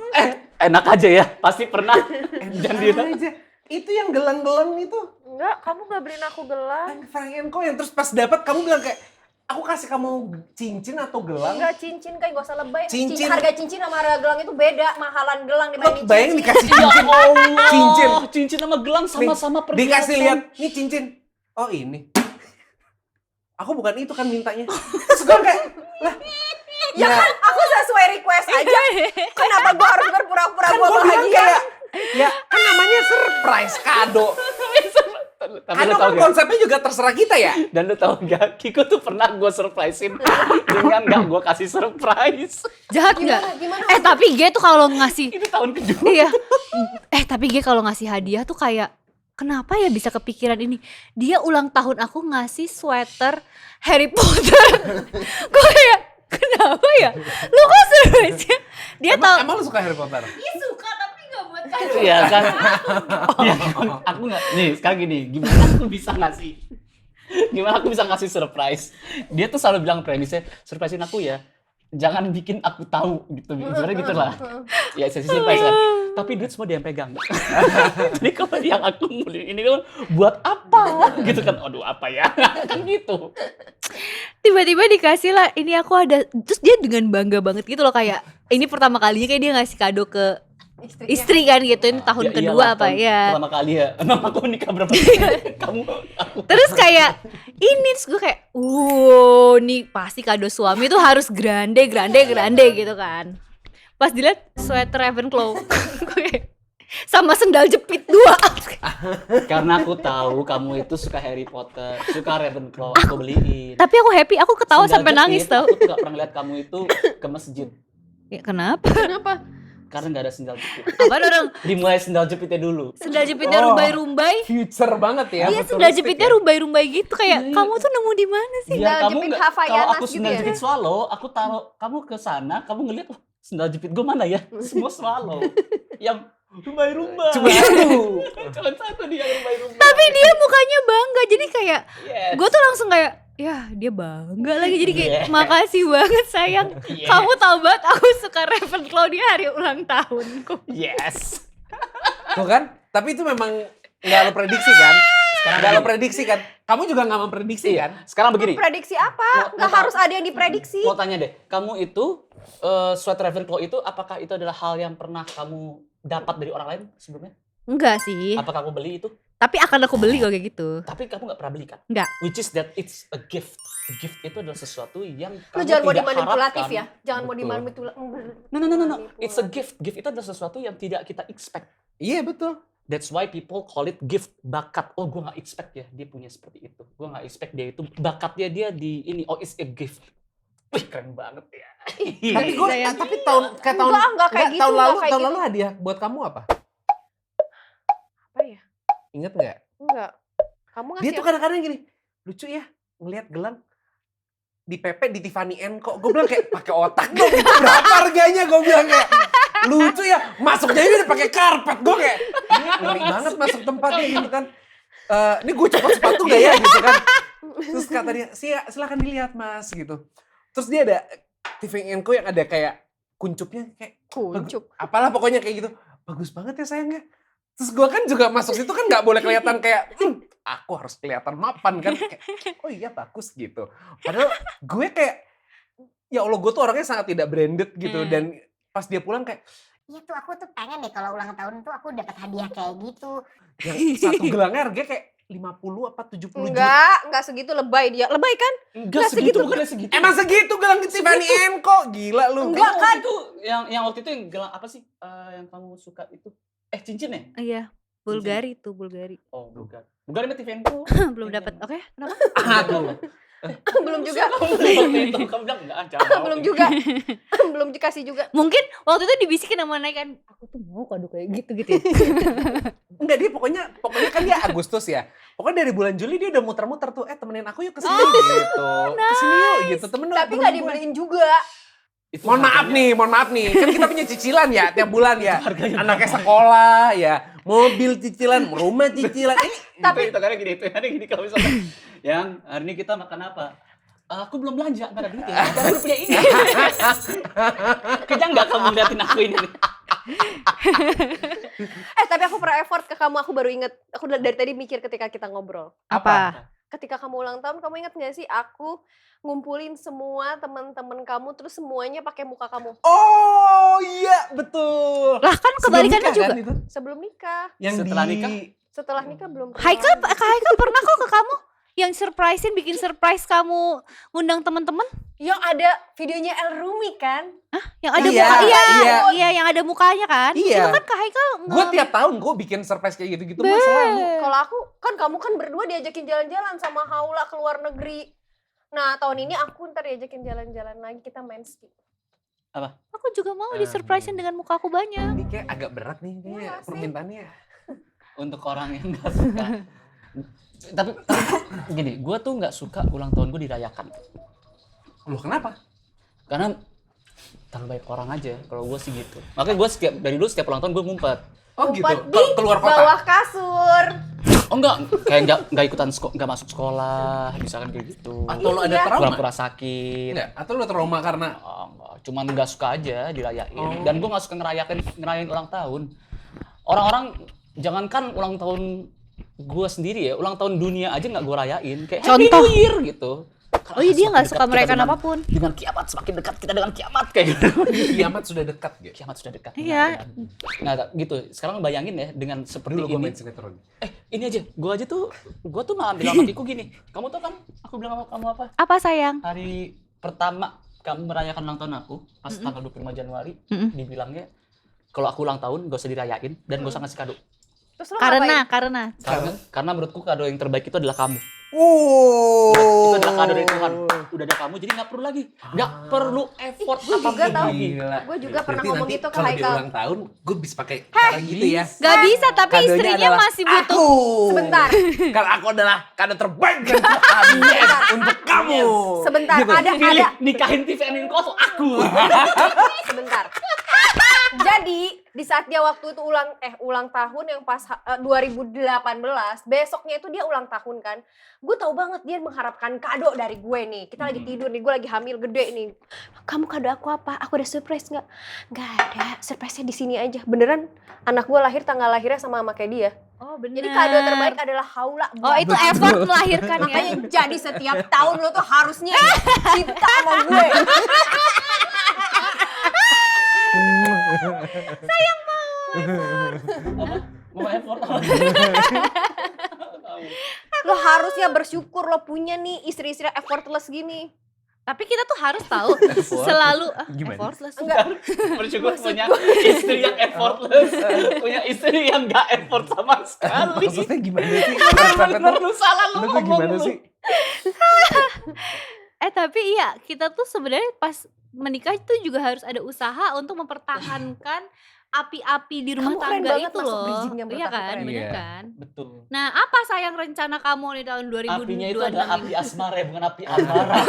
Enak aja ya, pasti pernah. Jangan dia. Aja. Itu yang gelang-gelang itu. Enggak, kamu nggak beliin aku gelang. Frank Co yang terus pas dapat kamu bilang kayak, aku kasih kamu cincin atau gelang? Enggak, cincin kayak gak usah lebay. Cincin. Harga cincin sama harga gelang itu beda. Mahalan gelang Lo dibanding bayangin cincin. dikasih Ya cincin. Allah, Cincin. cincin sama gelang sama-sama Nih, dikasih perhiasan. lihat, nih cincin. Oh ini. Aku bukan itu kan mintanya. Terus gue kayak, lah. Ya kan, aku sesuai request aja. Kenapa gue harus berpura-pura Kan gue gue bilang bahagia? kayak, ya kan namanya surprise, kado. Tapi Kado lu kan tau gak? konsepnya juga terserah kita ya. Dan lu tau gak, Kiko tuh pernah gue surprisein dengan gak gue kasih surprise. Jahat nggak? Gimana? Tapi G tuh kalau ngasih Itu tahun kedua. iya. Tapi G kalau ngasih hadiah tuh kayak kenapa ya bisa kepikiran ini? Dia ulang tahun aku ngasih sweater Harry Potter. Gue kayak kenapa ya? Lu kok surprise-nya? Dia tahu. Emang lu suka Harry Potter? Dia suka tapi gak buat kado. Iya kan? Iya, aku nggak. Nih sekarang gini, gimana aku bisa ngasih? Gimana aku bisa ngasih surprise? Dia tuh selalu bilang premisnya, surprisein aku ya. Jangan bikin aku tahu gitu. Sebenarnya gitu lah. Ya sesi surprise kan. Tapi duit semua dia yang pegang. Jadi kalau yang aku beli ini kan buat apa? Gitu kan. Aduh apa ya? Kan gitu. Tiba-tiba dikasih lah ini aku ada. Terus dia dengan bangga banget gitu loh kayak ini pertama kalinya kayak dia ngasih kado ke istri kan gitu. Ini tahun Ya kedua iyalah, apa tahun ya. Pertama kali ya. Emang aku nikah berapa kali? Kamu aku. Terus kayak ini terus gue kayak nih pasti kado suami tuh harus grande gitu kan. Pas dilihat sweater Ravenclaw gue kayak sama sendal jepit 2. Karena aku tahu kamu itu suka Harry Potter, suka Ravenclaw, aku beliin. Tapi aku happy, aku ketawa Sendal sampai jepit, nangis tau. Aku tuh gak pernah lihat kamu itu ke masjid. Ya, kenapa? Karena gak ada sendal jepit. Apaan orang Dimulai sendal jepitnya dulu. sendal jepitnya Oh. rumbai-rumbai? Future banget ya. Iya futuristik sendal jepitnya ya. rumbai-rumbai gitu kayak kamu tuh nemu di mana sih? Sendal Kamu jepit nggak- Havaianas kalau aku gitu sendal ya? jepit swallow, aku taruh kamu ke sana, kamu ngeliat "Wah, sendal jepit gue mana ya? Semua swallow. Yang rumbai-rumbai. Cuma satu. Cuma satu dia rumbai-rumbai. Tapi dia mukanya bangga jadi kayak Yes. gue tuh langsung kayak ya dia bangga lagi jadi kayak Yes. makasih banget sayang. Yes. Kamu tahu banget aku suka Ravenclaw dia hari ulang tahunku. Yes. Tuh kan? Tapi itu memang nggak lo prediksi kan? Nggak lo prediksi kan? Kamu juga nggak memprediksi kan? Sekarang begini. Prediksi apa? Mau- Nggak mau harus ada yang diprediksi. Mau tanya deh, kamu itu sweater Ravenclaw itu apakah itu adalah hal yang pernah kamu dapat dari orang lain sebelumnya? Enggak sih. Apakah kamu beli itu? Tapi akan aku beli kalau kayak gitu. Tapi kamu nggak pernah beli kan? Nggak. Which is that it's a gift. A gift itu adalah sesuatu yang Lu kamu jangan mau tidak dimanipulatif harapkan. ya. Jangan mau Betul. dimanipulatif. No. It's a gift. Gift itu adalah sesuatu yang tidak kita expect. Iya betul. That's why people call it gift, bakat. Oh, gue nggak expect ya dia punya seperti itu. Gue nggak expect dia itu bakatnya dia di ini. Oh, it's a gift. Wih, keren banget ya. Tapi gue, tapi tahun Enggak kayak gitu, tahun enggak lalu kayak tahun gitu. lalu hadiah buat kamu apa? Apa ya? Ingat nggak? Enggak. Kamu Dia ngasih tuh apa? kadang-kadang gini, lucu ya ngelihat gelang di Pepe di Tiffany kok. Gue bilang kayak pakai otak dong, itu berapa harganya? Gue bilang kayak lucu ya, masuknya ini udah pakai karpet. Gue kayak ini ngeri banget masuk tempatnya gitu kan. Ini gue copot sepatu gak ya gitu kan. Terus kata dia, silakan dilihat mas gitu. Terus dia ada Tiffany yang ada kayak kuncupnya kayak Kuncup. apalah pokoknya kayak gitu. Bagus banget ya sayangnya. Terus gue kan juga masuk situ kan gak boleh kelihatan kayak aku harus kelihatan mapan kan. Kayak, oh iya bagus gitu. Padahal gue kayak ya Allah gue tuh orangnya sangat tidak branded gitu. Dan pas dia pulang kayak Iya tuh aku tuh pengen deh kalau ulang tahun tuh aku dapat hadiah kayak gitu. yang satu gelangnya harganya kayak 50 apa 70 juta. Enggak segitu, lebay dia. Lebay kan? Enggak segitu, bukannya segitu. Emang segitu gelang Tiffany kok gila lu. Enggak kan? Itu yang waktu itu yang gelang apa sih? Yang kamu suka itu? Cincin ya? Iya, Bulgari tuh, Bulgari. Oh, bukan. Bukan sama Tiffany. Belum dapat. Oke, kenapa? Aduh. Belum juga. Kamu bilang enggak, jangan mau. Belum juga. Belum dikasih juga. Mungkin waktu itu dibisikin sama Naik kan, aku tuh mau kado kayak gitu ya. Enggak dia pokoknya kan dia Agustus ya. Pokoknya dari bulan Juli dia udah muter-muter tuh. Temenin aku yuk kesini gitu. Kesini yuk gitu. Temen Tapi nggak dibeliin juga. Itu Mohon harganya- maaf nih. Kan kita punya cicilan ya tiap bulan ya. Harganya Anaknya sekolah ya. Mobil cicilan, rumah cicilan. Tapi- itu karena gini, kalau misalnya yang hari ini kita makan apa? Aku belum belanja, nggak ada duit ya. Aku punya ini. Kejang nggak kamu liatin aku ini? Tapi aku pernah effort ke kamu, aku baru inget. Aku dari tadi mikir ketika kita ngobrol. Apa? Ketika kamu ulang tahun, kamu inget gak sih aku ngumpulin semua teman-teman kamu, terus semuanya pakai muka kamu Oh iya betul. Lah kan kebalikannya Sebelum nikah juga. kan itu? sebelum nikah. Yang Setelah di- nikah? Setelah nikah belum pernah. Haikal pernah kok ke kamu yang surprisein, bikin surprise kamu ngundang teman-teman. Yang ada videonya El Rumi kan? Yang ada Iya, muka, iya. iya yang ada mukanya kan. Iya. Itu kan Kak Haikal Gue tiap tahun gue bikin surprise kayak gitu-gitu mas selalu. Kalau aku kan kamu kan berdua diajakin jalan-jalan sama Haula ke luar negeri. Nah tahun ini aku ntar diajakin jalan-jalan lagi, kita main ski. Aku juga mau disurprisein dengan muka aku banyak. Ini kayak agak berat nih kayaknya Iya sih. permintaannya. Untuk orang yang nggak suka. tapi gini, gue tuh nggak suka ulang tahun gue dirayakan. Loh kenapa? Karena terlalu baik orang aja. Kalau gue sih gitu. Makanya gue dari dulu setiap ulang tahun gue ngumpet. Oh gitu. Ngumpet di Keluar kota. bawah kasur. Oh enggak, kayak nggak ikutan nggak masuk sekolah, misalkan kayak gitu. Atau lo ada Iya. trauma? Pura-pura sakit. Enggak. Atau lo trauma karena Enggak, cuman nggak suka aja dirayain. Oh. Dan gue nggak suka ngerayain ulang tahun. Orang-orang jangankan ulang tahun gue sendiri ya, ulang tahun dunia aja nggak gue rayain. Kayak Happy Contoh. New Year gitu. Oh iya dia Semakin nggak suka dekat kita merayakan dengan- apapun. Dengan kiamat, semakin dekat kita dengan kiamat kayak gitu. kiamat sudah dekat gitu. Kiamat sudah dekat. Iya. Nah gitu. Sekarang bayangin ya dengan seperti Dulu gue ini. main sinetron. Ini aja, gue tuh nggak ambil sama Kiku gini. Kamu tau kan, aku bilang sama kamu apa? Apa sayang? Hari pertama kamu merayakan ulang tahun aku, pas tanggal 25 Januari, dibilangnya kalau aku ulang tahun gak usah dirayain dan gak usah ngasih kado. Terus lo ngapain? Karena menurutku kado yang terbaik itu adalah kamu. Oh. Itu adalah kado dari Tuhan. Udah ada kamu, jadi nggak perlu lagi. Nggak perlu effort Gue juga apapun tahu. lagi. Gila. Gue juga pernah Berarti ngomong nanti gitu ke kalau dia Haikal. ulang tahun, gue bisa pakai cara gitu ya. Gak bisa, tapi Kadonya istrinya adalah masih butuh. Aku. Sebentar. Kalau aku adalah kado terbaik dari Tuhan. Yes, untuk kamu. Sebentar, Gitu. ada. Nikahin Tiffany Koso aku. Sebentar. Jadi di saat dia waktu itu ulang tahun yang pas 2018, besoknya itu dia ulang tahun kan. Gue tahu banget dia mengharapkan kado dari gue nih. Kita lagi tidur nih, gue lagi hamil gede nih. Kamu kado aku apa? Aku ada surprise nggak? Nggak ada. Surprise-nya di sini aja. Beneran anak gue lahir tanggal lahirnya sama kayak dia. Oh benar. Jadi kado terbaik adalah Haula. Oh itu effort melahirkan ya. Makanya jadi setiap tahun lo tuh harusnya cinta sama gue. Mau effort. Lo harusnya bersyukur lo punya nih istri-istri effortless gini. Tapi kita tuh harus tahu selalu Gimana? effortless. Enggak. Bersyukur punya istri yang effortless, punya istri yang gak effort sama sekali. Maksudnya gimana sih? Bener-bener lu salah lu Lu tuh ngomong gimana lu. sih? Tapi iya, kita tuh sebenarnya pas menikah itu juga harus ada usaha untuk mempertahankan api-api di rumah Kamu keren tangga banget itu masuk loh. bridging-nya menurut Iya aku, kan, keren. bener Iya. kan? Betul. Nah, apa sayang rencana kamu di tahun Apinya itu 2026 adalah ini? api asmara ya, bukan api amarah.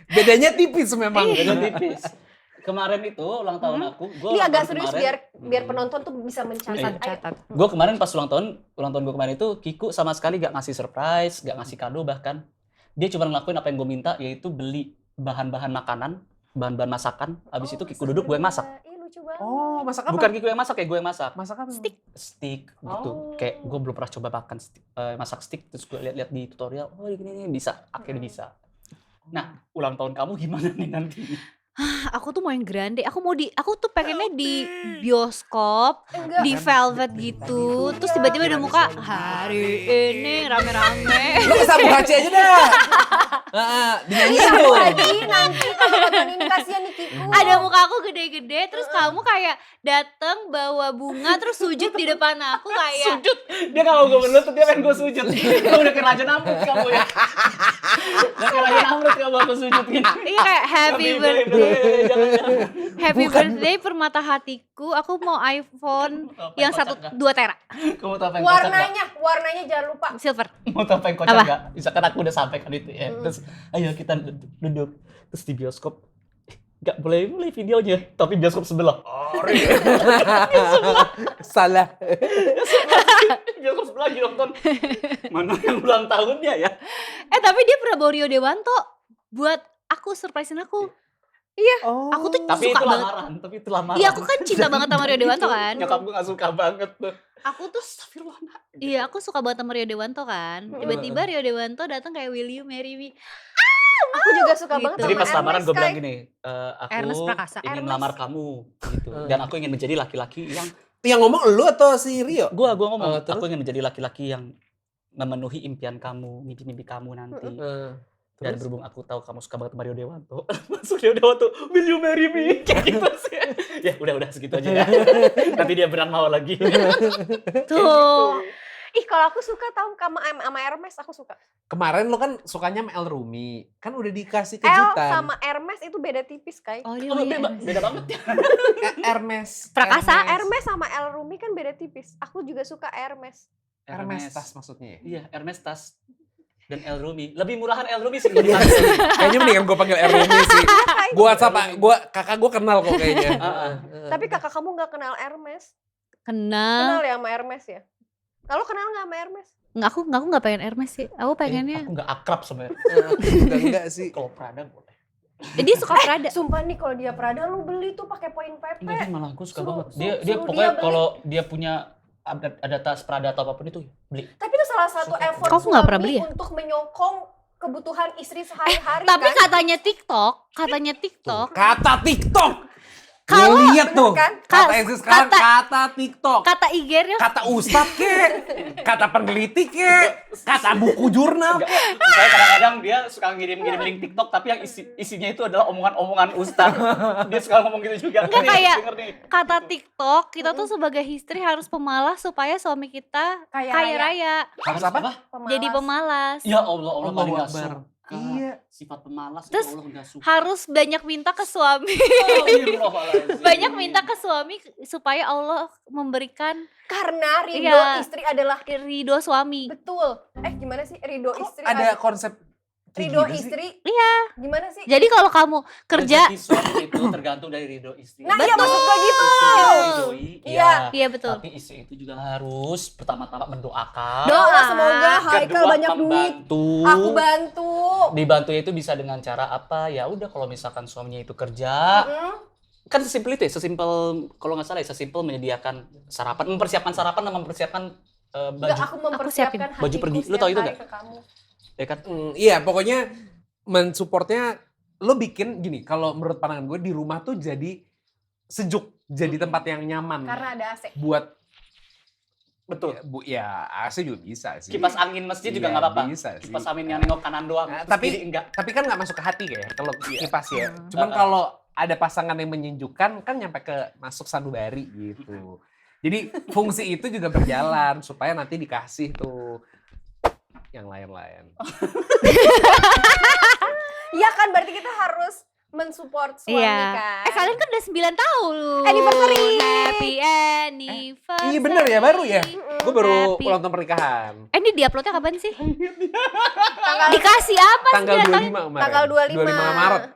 Bedanya tipis memang. Beda tipis. Kemarin itu ulang tahun aku, gue Ini agak serius biar penonton tuh bisa mencatat. Ayo. Gue kemarin pas ulang tahun gue kemarin itu Kiku sama sekali gak ngasih surprise, gak ngasih kado bahkan. Dia cuma ngelakuin apa yang gue minta, yaitu beli bahan-bahan makanan, bahan-bahan masakan. Abis itu Kiku duduk, gue yang masak. Ih, lucu banget. Oh, masak apa? Bukan Kiku yang masak, kayak gue yang masak. Masak apa? Steak gitu. Oh. Kayak gue belum pernah coba makan masak steak, terus gue lihat-lihat di tutorial, oh ini bisa, akhirnya bisa. Nah, ulang tahun kamu gimana nih nanti? Aku tuh mau yang grande. Aku tuh pengennya di bioskop, Enggak. di velvet gitu. Terus tiba-tiba ada muka hari ini rame-rame. Lu ke Sabu Haji aja dah. Heeh, dinyanyiin Iya, tuh. Haji nanti kalau nonton ini kasihan nih Kiku. Ada muka aku gede-gede, terus kamu kayak dateng bawa bunga terus sujud di depan aku kayak Sujud! Dia gak mau gue berlutut, dia pengen gue sujud. Gue udah kayak Raja Namrud kamu ya. Udah kayak Raja Namrud kamu aku sujud gini. iya kayak happy birthday. Jangan. Happy birthday permata hatiku. Aku mau iPhone yang 2 tera. Kamu tau apa yang kocak gak? Warnanya jangan lupa. Silver. Mau tau apa yang kocak Apa? gak? Misalkan aku udah sampai kan itu ya. Terus ayo kita duduk. Terus di bioskop. Gak boleh mulai videonya. Tapi bioskop sebelah. Salah. Bioskop sebelah lagi nonton. Mana yang ulang tahunnya ya? Tapi dia pernah bawa Rio Dewanto buat aku surprisein aku. Oh. Aku tuh Tapi suka itu banget. lamaran. Tapi itu lamaran. Iya, aku kan cinta banget sama Rio Dewanto kan. Nyokap gue gak suka banget tuh. Aku tuh Astagfirullah. nak. iya, aku suka banget sama Rio Dewanto kan. Tiba-tiba Rio Dewanto datang kayak will you marry me? Aku juga suka Gitu. banget Jadi sama pas lamaran Ernest, gue bilang Kai. gini, aku Ernest Prakasa. ingin Ernest. melamar kamu gitu. Dan aku ingin menjadi laki-laki yang Yang ngomong lu atau si Rio? gua ngomong, Terus? aku ingin menjadi laki-laki yang memenuhi impian kamu, mimpi-mimpi kamu nanti. Dan berhubung aku tahu kamu suka banget sama Rio Dewanto, masuk Rio Dewanto, will you marry me? Kayak gitu sih. Ya udah segitu aja ya. Nanti dia beneran mau lagi. Tuh. Ih, kalau aku suka tahu sama Hermes aku suka. Kemarin lu kan sukanya sama El Rumi. Kan udah dikasih El kejutan. sama Hermes itu beda tipis, Kai. Oh, dia Oh, punya beda banget ya. Hermes. Prakasa, Hermes sama El Rumi kan beda tipis. Aku juga suka Hermes. Hermes tas maksudnya ya? Iya, Hermes tas. Dan El Rumi. Lebih murahan El Rumi sih gue dikasih. Kayaknya mendingan gue panggil El Rumi sih. Kakak gue kenal kok kayaknya. Tapi kakak kamu nggak kenal Hermes. Kenal. Kenal ya sama Hermes ya? Kalau kenal nggak sama Hermes? Nggak, aku nggak pengen Hermes sih. Aku pengennya. Aku gak akrab sebenarnya. Aku juga enggak sih. Kalau Prada boleh. Dia suka Prada. Sumpah nih kalau dia Prada lu beli tuh pakai poin PP. Enggak, malah gue suka Suruh- banget. Dia suruh pokoknya dia beli. kalau dia punya ada tas Prada atau apapun itu beli. Tapi itu salah satu Suka. effort Kamu nggak pernah suami beli ya? untuk menyokong kebutuhan istri sehari-hari Tapi kan? katanya TikTok, Kata TikTok. Kalau- Lu lihat tuh. Bener kan? Kata Ezi sekarang kata TikTok. kata IG-nya Kata Ustadz kek. Kata peneliti kek. Kata buku jurnal Enggak, kek. saya kadang-kadang dia suka ngirim-ngirim link TikTok tapi yang isinya itu adalah omongan-omongan ustaz. Dia suka ngomong gitu juga. Enggak, Nih, kayak- denger nih. kata TikTok, kita tuh sebagai istri harus pemalas supaya suami kita Kaya kaya raya. Harus apa? Jadi pemalas. Ya Allah paling Allahu gak Akbar. suka. Iya. Sifat pemalas Terus itu Allah gak suka. Harus banyak minta ke suami. Astagfirullahaladzim. Banyak minta ke suami supaya Allah memberikan Karena ridho Iya. istri adalah ridho suami. betul. Gimana sih ridho istri? Ada konsep kayak ridho gitu sih? istri. Iya. Gimana sih? Jadi kalau kamu kerja, Rezeki suami itu tergantung dari ridho istri. Nah, iya, maksud gue gitu. Istri diridhoi, Iya. iya betul. Tapi istri itu juga harus pertama-tama mendoakan. Doa semoga Haikal Kedua, banyak duit. membantu. Aku bantu. Dibantunya itu bisa dengan cara apa? Ya udah kalau misalkan suaminya itu kerja, kan sesimpel itu ya, sesimpel kalau nggak salah ya, sesimpel menyediakan sarapan, mempersiapkan sarapan dan mempersiapkan baju. Enggak, aku mempersiapkan siapin. Baju hatiku pergi. Lu setiap tahu itu hari nggak? ke kamu. Ya kan? Iya, pokoknya mensupportnya lo bikin gini. Kalau menurut pandangan gue di rumah tuh jadi sejuk, jadi tempat yang nyaman Karena ada AC. buat Betul. ya AC juga bisa sih. Kipas angin masjid juga Iya, nggak apa-apa. bisa sih. Kipas angin yang nengok kanan doang. Nah, terus tapi- kiri enggak. Tapi kan nggak masuk ke hati kayak kalau kipas ya. Cuman Uh-uh. kalau ada pasangan yang menyejukkan kan nyampe ke masuk sanubari gitu. Jadi fungsi itu juga berjalan supaya nanti dikasih tuh. yang lain-lain. Iya kan, berarti kita harus mensupport suami Iya. kan. Kalian kan udah 9 tahun. Anniversary. Happy anniversary. Iya bener ya, baru ya. Gue baru Happy. ulang tahun pernikahan. Ini diuploadnya kapan sih? Tanggal Dikasih apa? Tanggal 9 tahun? 25 kemarin. tanggal 25. 25 Maret.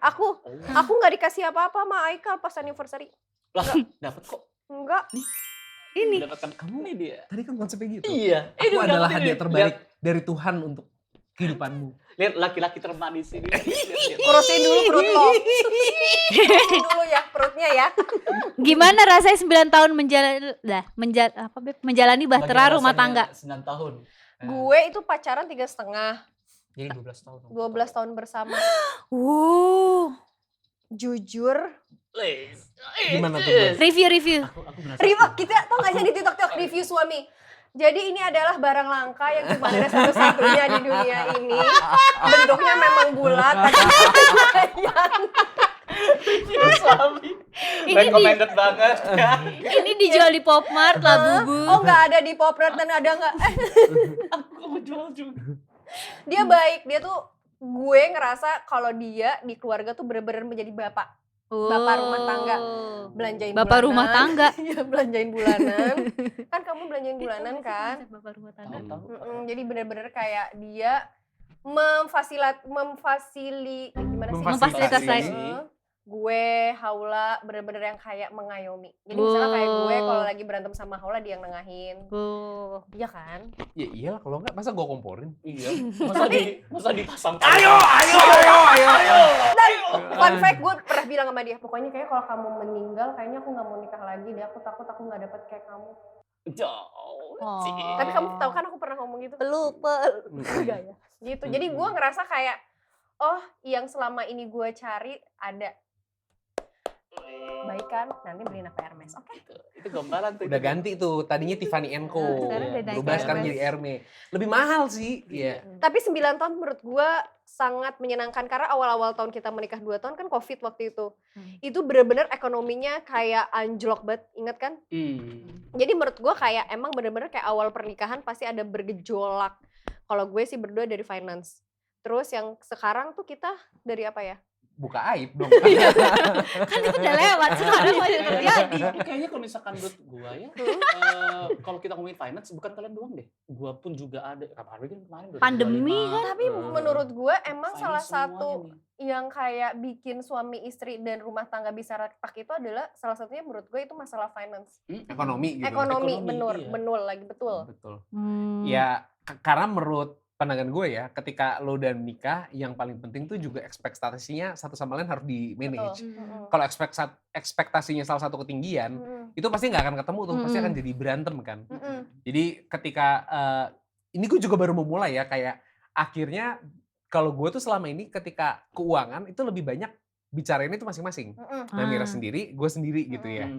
Aku nggak dikasih apa-apa sama Aikal pas anniversary. Lah, dapat kok. Enggak. Ini. Dapatkan kamu nih dia. Tadi kan konsepnya gitu. Iya. Aku udah adalah dapetin hadiah nih. terbaik dari Tuhan untuk kehidupanmu. Lihat laki-laki termanis ini. Lihat. Kurusin dulu perut lo. Kurusin dulu ya perutnya ya. Gimana rasanya 9 tahun menjalani bahtera Bagaimana rumah rasanya tangga? 9 tahun. Gue itu pacaran 3,5. Jadi 12 tahun. 12 tahun bersama. Jujur. Gimana tuh, Bos? Review. Aku benar. Kita tau gak sih di TikTok review suami? Jadi ini adalah barang langka yang cuma ada satu-satunya di dunia ini. Bentuknya memang bulat, tapi Suami. Ini Recommended banget. Ini dijual di Popmart lah, Bubu. oh nggak ada di Popret dan ada nggak? Aku mau jual juga. Dia baik, dia tuh gue ngerasa kalau dia di keluarga tuh bener-bener menjadi bapak. Bapak rumah tangga. Belanjain Bapak bulanan. rumah tangga. Iya, belanjain bulanan. Kan kamu belanjain bulanan kan? Bapak rumah tangga. Tahu. Jadi bener-bener kayak dia Memfasilitasi. Gue, Haula, bener-bener yang kayak mengayomi. Jadi misalnya kayak gue kalau lagi berantem sama Haula dia yang nengahin. Iya kan? Ya iyalah kalau enggak masa gue komporin. Iya. Masa dipasang. Ayo. Dan fun fact gue pernah bilang sama dia, pokoknya kayak kalau kamu meninggal kayaknya aku nggak mau nikah lagi deh. Aku takut aku nggak dapet kayak kamu. Jauh. Tapi kamu tahu kan aku pernah ngomong gitu. Enggak ya. Gitu. Jadi gue ngerasa kayak oh yang selama ini gue cari ada. Baik kan, nanti beliin aku Hermes, oke? Itu gombalan tuh. Udah ganti tuh, tadinya Tiffany Co. Sekarang udah naik Berubah sekarang Hermes. jadi Hermes. Lebih mahal sih. Iya. Tapi 9 tahun menurut gue sangat menyenangkan karena awal-awal tahun kita menikah 2 tahun kan Covid waktu itu. Itu bener-bener ekonominya kayak anjlok banget, ingat kan? Jadi menurut gue kayak emang bener-bener kayak awal pernikahan pasti ada bergejolak. Kalau gue sih berdua dari finance. Terus yang sekarang tuh kita dari apa ya? Buka aib dong. Kan itu udah lewat, sekarang masih terjadi. Tapi kayaknya kalau misalkan menurut gua ya, kalau kita ngomongin finance bukan kalian doang deh. Gua pun juga ada. Kemarin 2025. Pandemi kan? Tapi menurut gue emang Finance salah semuanya satu nih. yang kayak bikin suami istri dan rumah tangga bisa retak itu adalah salah satunya menurut gue itu masalah finance. Ekonomi gitu. Ekonomi, Ekonomi, iya. benul lagi betul. Betul. Hmm. Ya karena menurut pandangan gue ya, ketika lo udah menikah, yang paling penting tuh juga ekspektasinya satu sama lain harus di manage. Kalau ekspektasinya salah satu ketinggian, itu pasti nggak akan ketemu tuh, pasti akan jadi berantem kan. Jadi ketika ini gue juga baru memulai ya, kayak akhirnya kalau gue tuh selama ini ketika keuangan itu lebih banyak bicarain itu masing-masing. Nah Mira sendiri, gue sendiri gitu ya.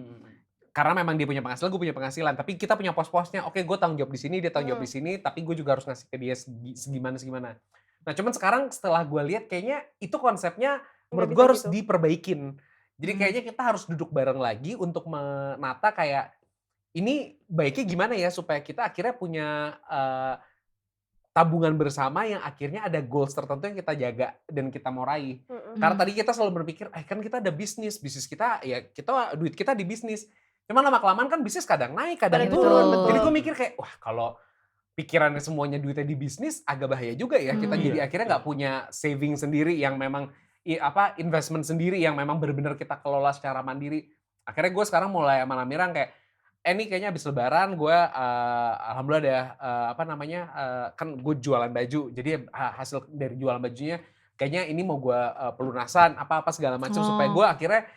Karena memang dia punya penghasilan, gue punya penghasilan. Tapi kita punya pos-posnya, oke gue tanggung jawab di sini, dia tanggung jawab di sini, tapi gue juga harus ngasih ke dia segimana. Nah cuman sekarang setelah gue lihat kayaknya itu konsepnya menurut gue harus diperbaikin. Jadi kayaknya kita harus duduk bareng lagi untuk menata kayak ini baiknya gimana ya supaya kita akhirnya punya tabungan bersama yang akhirnya ada goals tertentu yang kita jaga dan kita mau raih. Karena tadi kita selalu berpikir, kan kita ada bisnis kita ya duit kita di bisnis. Cuman lama-kelamaan kan bisnis kadang naik, kadang turun. Betul. Jadi gue mikir kayak, wah kalau pikirannya semuanya duitnya di bisnis agak bahaya juga ya. Kita jadi akhirnya nggak punya saving sendiri yang memang investment sendiri yang memang benar-benar kita kelola secara mandiri. Akhirnya gue sekarang mulai sama Namirang kayak, ini kayaknya habis lebaran gue alhamdulillah ada kan gue jualan baju. Jadi hasil dari jualan bajunya kayaknya ini mau gue pelunasan apa-apa segala macam supaya gue akhirnya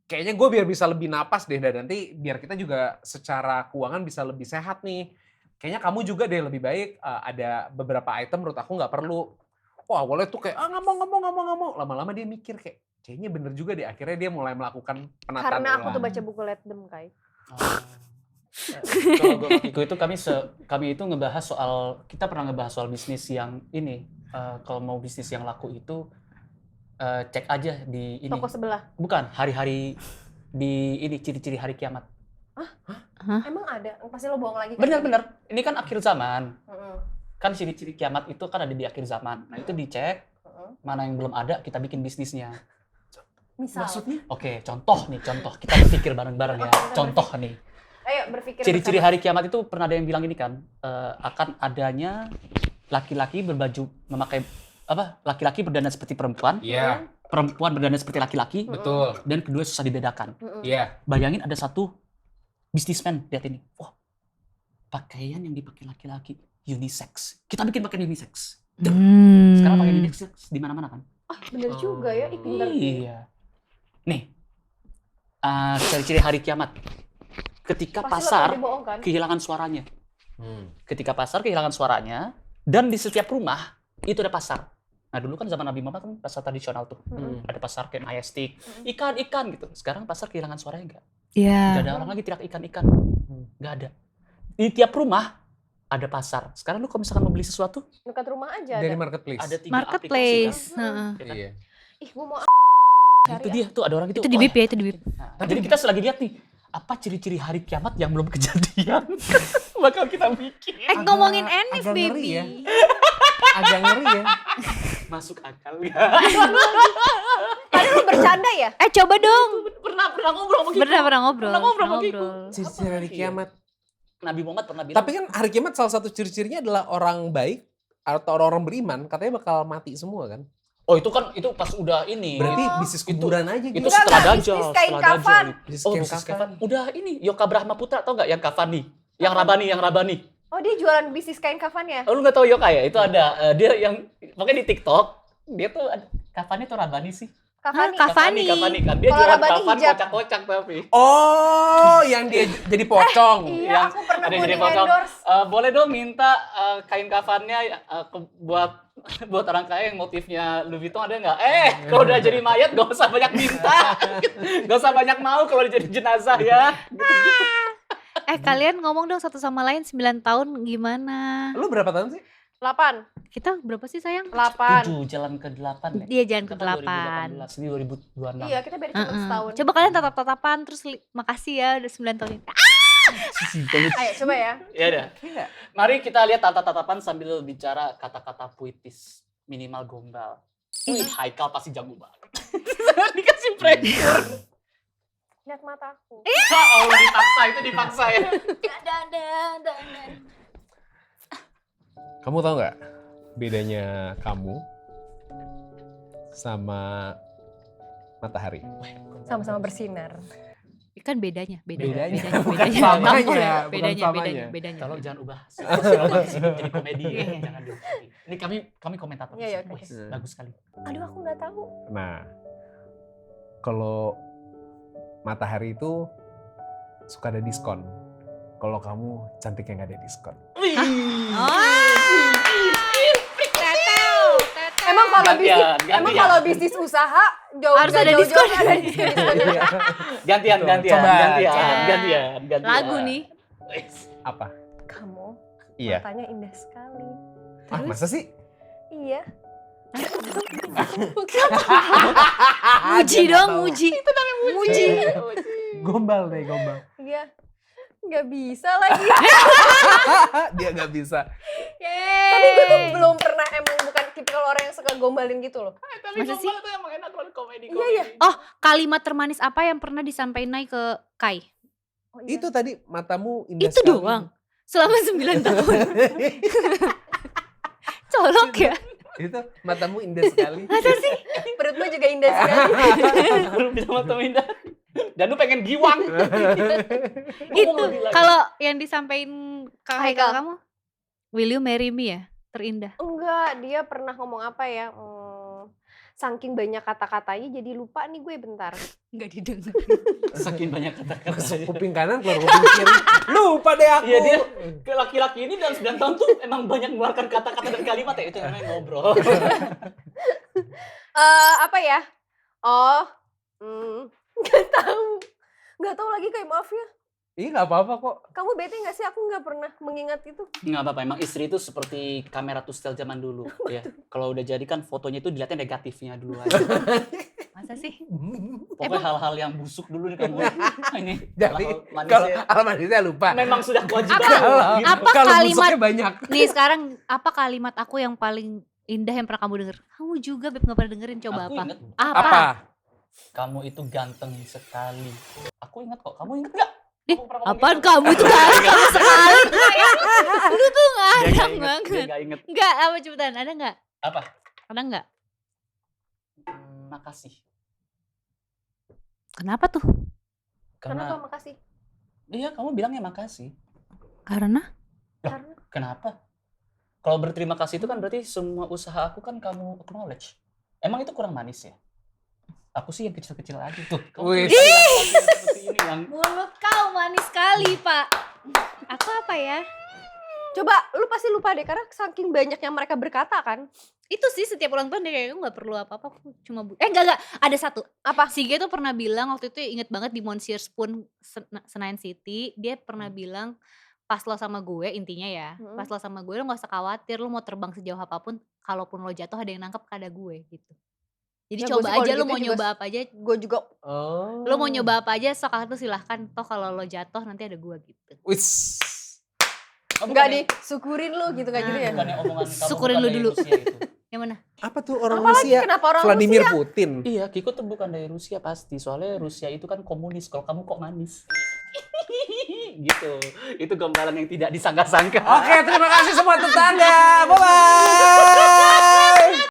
kayaknya gue biar bisa lebih napas deh dan nanti biar kita juga secara keuangan bisa lebih sehat nih. Kayaknya kamu juga deh lebih baik ada beberapa item menurut aku nggak perlu. Wah awalnya tuh kayak nggak mau. Lama-lama dia mikir kayak kayaknya bener juga deh. Akhirnya dia mulai melakukan penataan Karena aku ulang. tuh baca buku Let Them Kai. Kalau gue itu kami itu ngebahas kita pernah ngebahas soal bisnis yang ini. Kalau mau bisnis yang laku itu cek aja di ini. Toko sebelah. Bukan, hari-hari di ini ciri-ciri hari kiamat. Emang ada? Pasti lo bohong lagi. Benar-benar. Ini kan akhir zaman. kan ciri-ciri kiamat itu kan ada di akhir zaman. Nah itu dicek mana yang belum ada, kita bikin bisnisnya. Misal. Maksudnya? Oke, contoh kita berpikir bareng-bareng ya. Contoh nih. Ayo berpikir. Ciri-ciri hari kiamat itu pernah ada yang bilang ini kan, akan adanya laki-laki memakai laki-laki berdandan seperti perempuan, Iya, perempuan berdandan seperti laki-laki, betul. dan kedua susah dibedakan. Iya. Bayangin ada satu bisnismen, lihat ini. Wah, pakaian yang dipakai laki-laki unisex. Kita bikin pakaian unisex. Sekarang pakai unisex di mana-mana kan? Bener juga ya, pinter. Iya. Nih, ciri-ciri hari kiamat. Ketika Pasti pasar lebih bohong kan? kehilangan suaranya. Ketika pasar kehilangan suaranya, dan di setiap rumah itu ada pasar. Nah dulu kan zaman Nabi Muhammad kan pasar tradisional tuh. Ada pasar kayak majestic, ikan gitu. Sekarang pasar kehilangan suaranya enggak? Iya. Nggak ada orang lagi teriak ikan-ikan. Nggak ada. Di tiap rumah ada pasar. Sekarang lu kalau misalkan mau beli sesuatu, Dekat rumah aja Dari ada. marketplace. ada 3 Marketplace. aplikasi kan. Heeh. Ya kan? Iya. Ih, gue mau Nah, itu dia tuh ada orang gitu. Itu di bip ya, itu di bip. Nah, jadi kita lagi lihat nih, apa ciri-ciri hari kiamat yang belum kejadian? Bakal kita bikin. Ngomongin Enif, agak ngeri baby. ya. Agak ngeri ya. Masuk akal ya. Tadi lu bercanda ya? Coba dong. pernah ngobrol sama gitu. Pernah ngobrol. Pernah ngobrol sama gitu. Ciri-ciri hari kiamat. Nabi Muhammad pernah bilang. Tapi kan hari kiamat salah satu ciri-cirinya adalah orang baik atau orang-orang beriman katanya bakal mati semua kan. Oh itu kan itu pas udah ini. Berarti bisnis kuburan aja gitu. Itu Enggak, setelah enggak, Dajjal. bisnis kain setelah kafan. Dajjal. Bisnis Oh kain bisnis kafan. kafan. Udah ini Yoka Brahma Putra tau nggak yang kafani? Yang Rabani. Oh dia jualan bisnis kain kafan ya? Oh, lu nggak tahu Yoka ya? Itu ada dia yang pokoknya di TikTok dia tuh kafannya tuh Rabani sih. Kafani. Kafani. Kafani kan dia Kalau jualan Rabani kafan hijab. kocak-kocak tapi. Oh, yang dia jadi pocong. Iya, Yang aku pernah ada mau jadi di pocong. endorse. Boleh dong minta kain kafannya buat orang kaya yang motifnya Louis Vuitton ada nggak? Kalau udah jadi mayat gak usah banyak minta. Gak usah banyak mau kalau jadi jenazah ya. Kalian ngomong dong satu sama lain 9 tahun gimana? Lu berapa tahun sih? 8. Kita berapa sih sayang? 8. 7 jalan ke 8 Dia jalan ke Kita kan 8. 2018, ini 2026. Iya, kita beda cuma setahun. Coba kalian tatap-tatapan terus makasih ya udah 9 tahun ini. Ayo coba ya. Ya udah. Mari kita lihat tatap-tatapan sambil bicara kata-kata puitis. Minimal gombal. Wih, Haikal pasti jago banget. Dikasih pressure. Lihat mataku. Allah dipaksa ya. Kamu tahu nggak bedanya kamu sama matahari? Sama-sama bersinar. Kan bedanya. Bedanya. Bedanya. Samanya. Bedanya. Tolong jangan ubah jadi komedi ya. Jangan dulu. Ini kami komentator. Iya, oke. Wih, bagus sekali. Aduh, aku nggak tahu. Nah, kalau matahari itu suka ada diskon. Kalau kamu cantiknya nggak ada diskon. Emang kalau bisnis usaha Harus ada diskon. ada diskon. Gantian. Lagu nih. Apa? Kamu Iya. matanya indah sekali. Ah, masa sih? Iya. Muji dong, muji. Muji. Gombal deh, gombal. Iya. Nggak bisa lagi. Dia nggak bisa. Tapi gue tuh belum pernah emang bukan tipikal orang yang suka gombalin gitu loh. Tapi Masa sih? gombal tuh emang enak banget komedi. Iya. Oh, kalimat termanis apa yang pernah disampaikan Nai ke Kai? Oh, iya. Itu tadi matamu indah Itu sekali. doang. Selama 9 tahun. Colok ya. Itu matamu indah sekali. Masa sih? Perutmu juga indah sekali. Baru bisa mata indah. Dan lu pengen giwang. Itu kalau yang disampaikan ke Haikal Haikal. kamu, will you marry me ya? Terindah. Enggak, dia pernah ngomong apa ya? Saking banyak kata-katanya jadi lupa nih gue bentar. Enggak didengar. Saking banyak kata-kata. Masuk kuping kanan, keluar kuping kiri. Lupa deh aku. Iya dia ke laki-laki ini dalam 9 tahun tuh emang banyak mengeluarkan kata-kata dan kalimat ya. Itu namanya ngobrol. Apa ya? Oh, nggak tahu lagi kayak maaf ya. Iya nggak apa-apa kok. Kamu bete nggak sih? Aku nggak pernah mengingat itu. Nggak apa-apa, emang istri itu seperti kamera tustel zaman dulu ya. Kalau udah jadi kan fotonya itu dilihatnya negatifnya dulu aja. Masa sih? Pokoknya hal-hal yang busuk dulu nih kamu. Ini Jadi hal-hal manisnya kalau manisnya lupa. memang sudah kewajiban. Apa Kalau kalimat- busuknya banyak. Nih sekarang apa kalimat aku yang paling indah yang pernah kamu denger? Kamu juga Beb nggak pernah dengerin, coba Aku apa? inget, Apa? kamu itu ganteng sekali. Aku inget kok. Kamu inget nggak? Ih, Aku pernah ngomong apaan gitu. kamu itu ganteng sekali? Lu tuh Dia nggak ngayang inget. Dia banget. nggak inget. Enggak, apa cepetan? Ada nggak? Apa? Ada nggak? Makasih. Kenapa tuh? Kenapa Karena makasih? iya kamu bilangnya makasih. Karena Karena Kenapa? Kalau berterima kasih itu kan berarti semua usaha aku kan kamu acknowledge. Emang itu kurang manis ya? Aku sih yang kecil-kecil aja tuh. Kamu Wih. tuh laki-laki seperti ini yang mulut kau manis sekali, Pak. Aku apa ya? coba lu pasti lupa deh karena saking banyak yang mereka berkata kan. Itu sih setiap ulang tahun dia kayak nggak perlu apa-apa, aku cuma enggak, ada satu. Apa? Si G tuh pernah bilang waktu itu inget banget di Monsieur Spoon Senayan City, dia pernah bilang pas lo sama gue intinya ya, pas lo sama gue lo nggak usah khawatir, lo mau terbang sejauh apapun, kalaupun lo jatuh ada yang nangkep ada gue gitu. Jadi Ya, gue coba sih kalau aja lo gitu mau juga nyoba apa aja, Gue juga Oh. lo mau nyoba apa aja sok tuh silahkan, toh kalau lo jatuh nanti ada gue gitu. Wis. enggak disyukurin lu gitu kayak gitu ya. bukannya omongan kamu Syukurin bukan lu dari dulu. Rusia itu. Yang mana? Apa tuh orang Apalagi Rusia? kenapa orang Vladimir Rusia? Putin. Iya, Kiko tuh bukan dari Rusia pasti. Soalnya Rusia itu kan komunis. Kalau kamu kok manis. Gitu. Itu gambaran yang tidak disangka-sangka. Oke, terima kasih semua tetangga.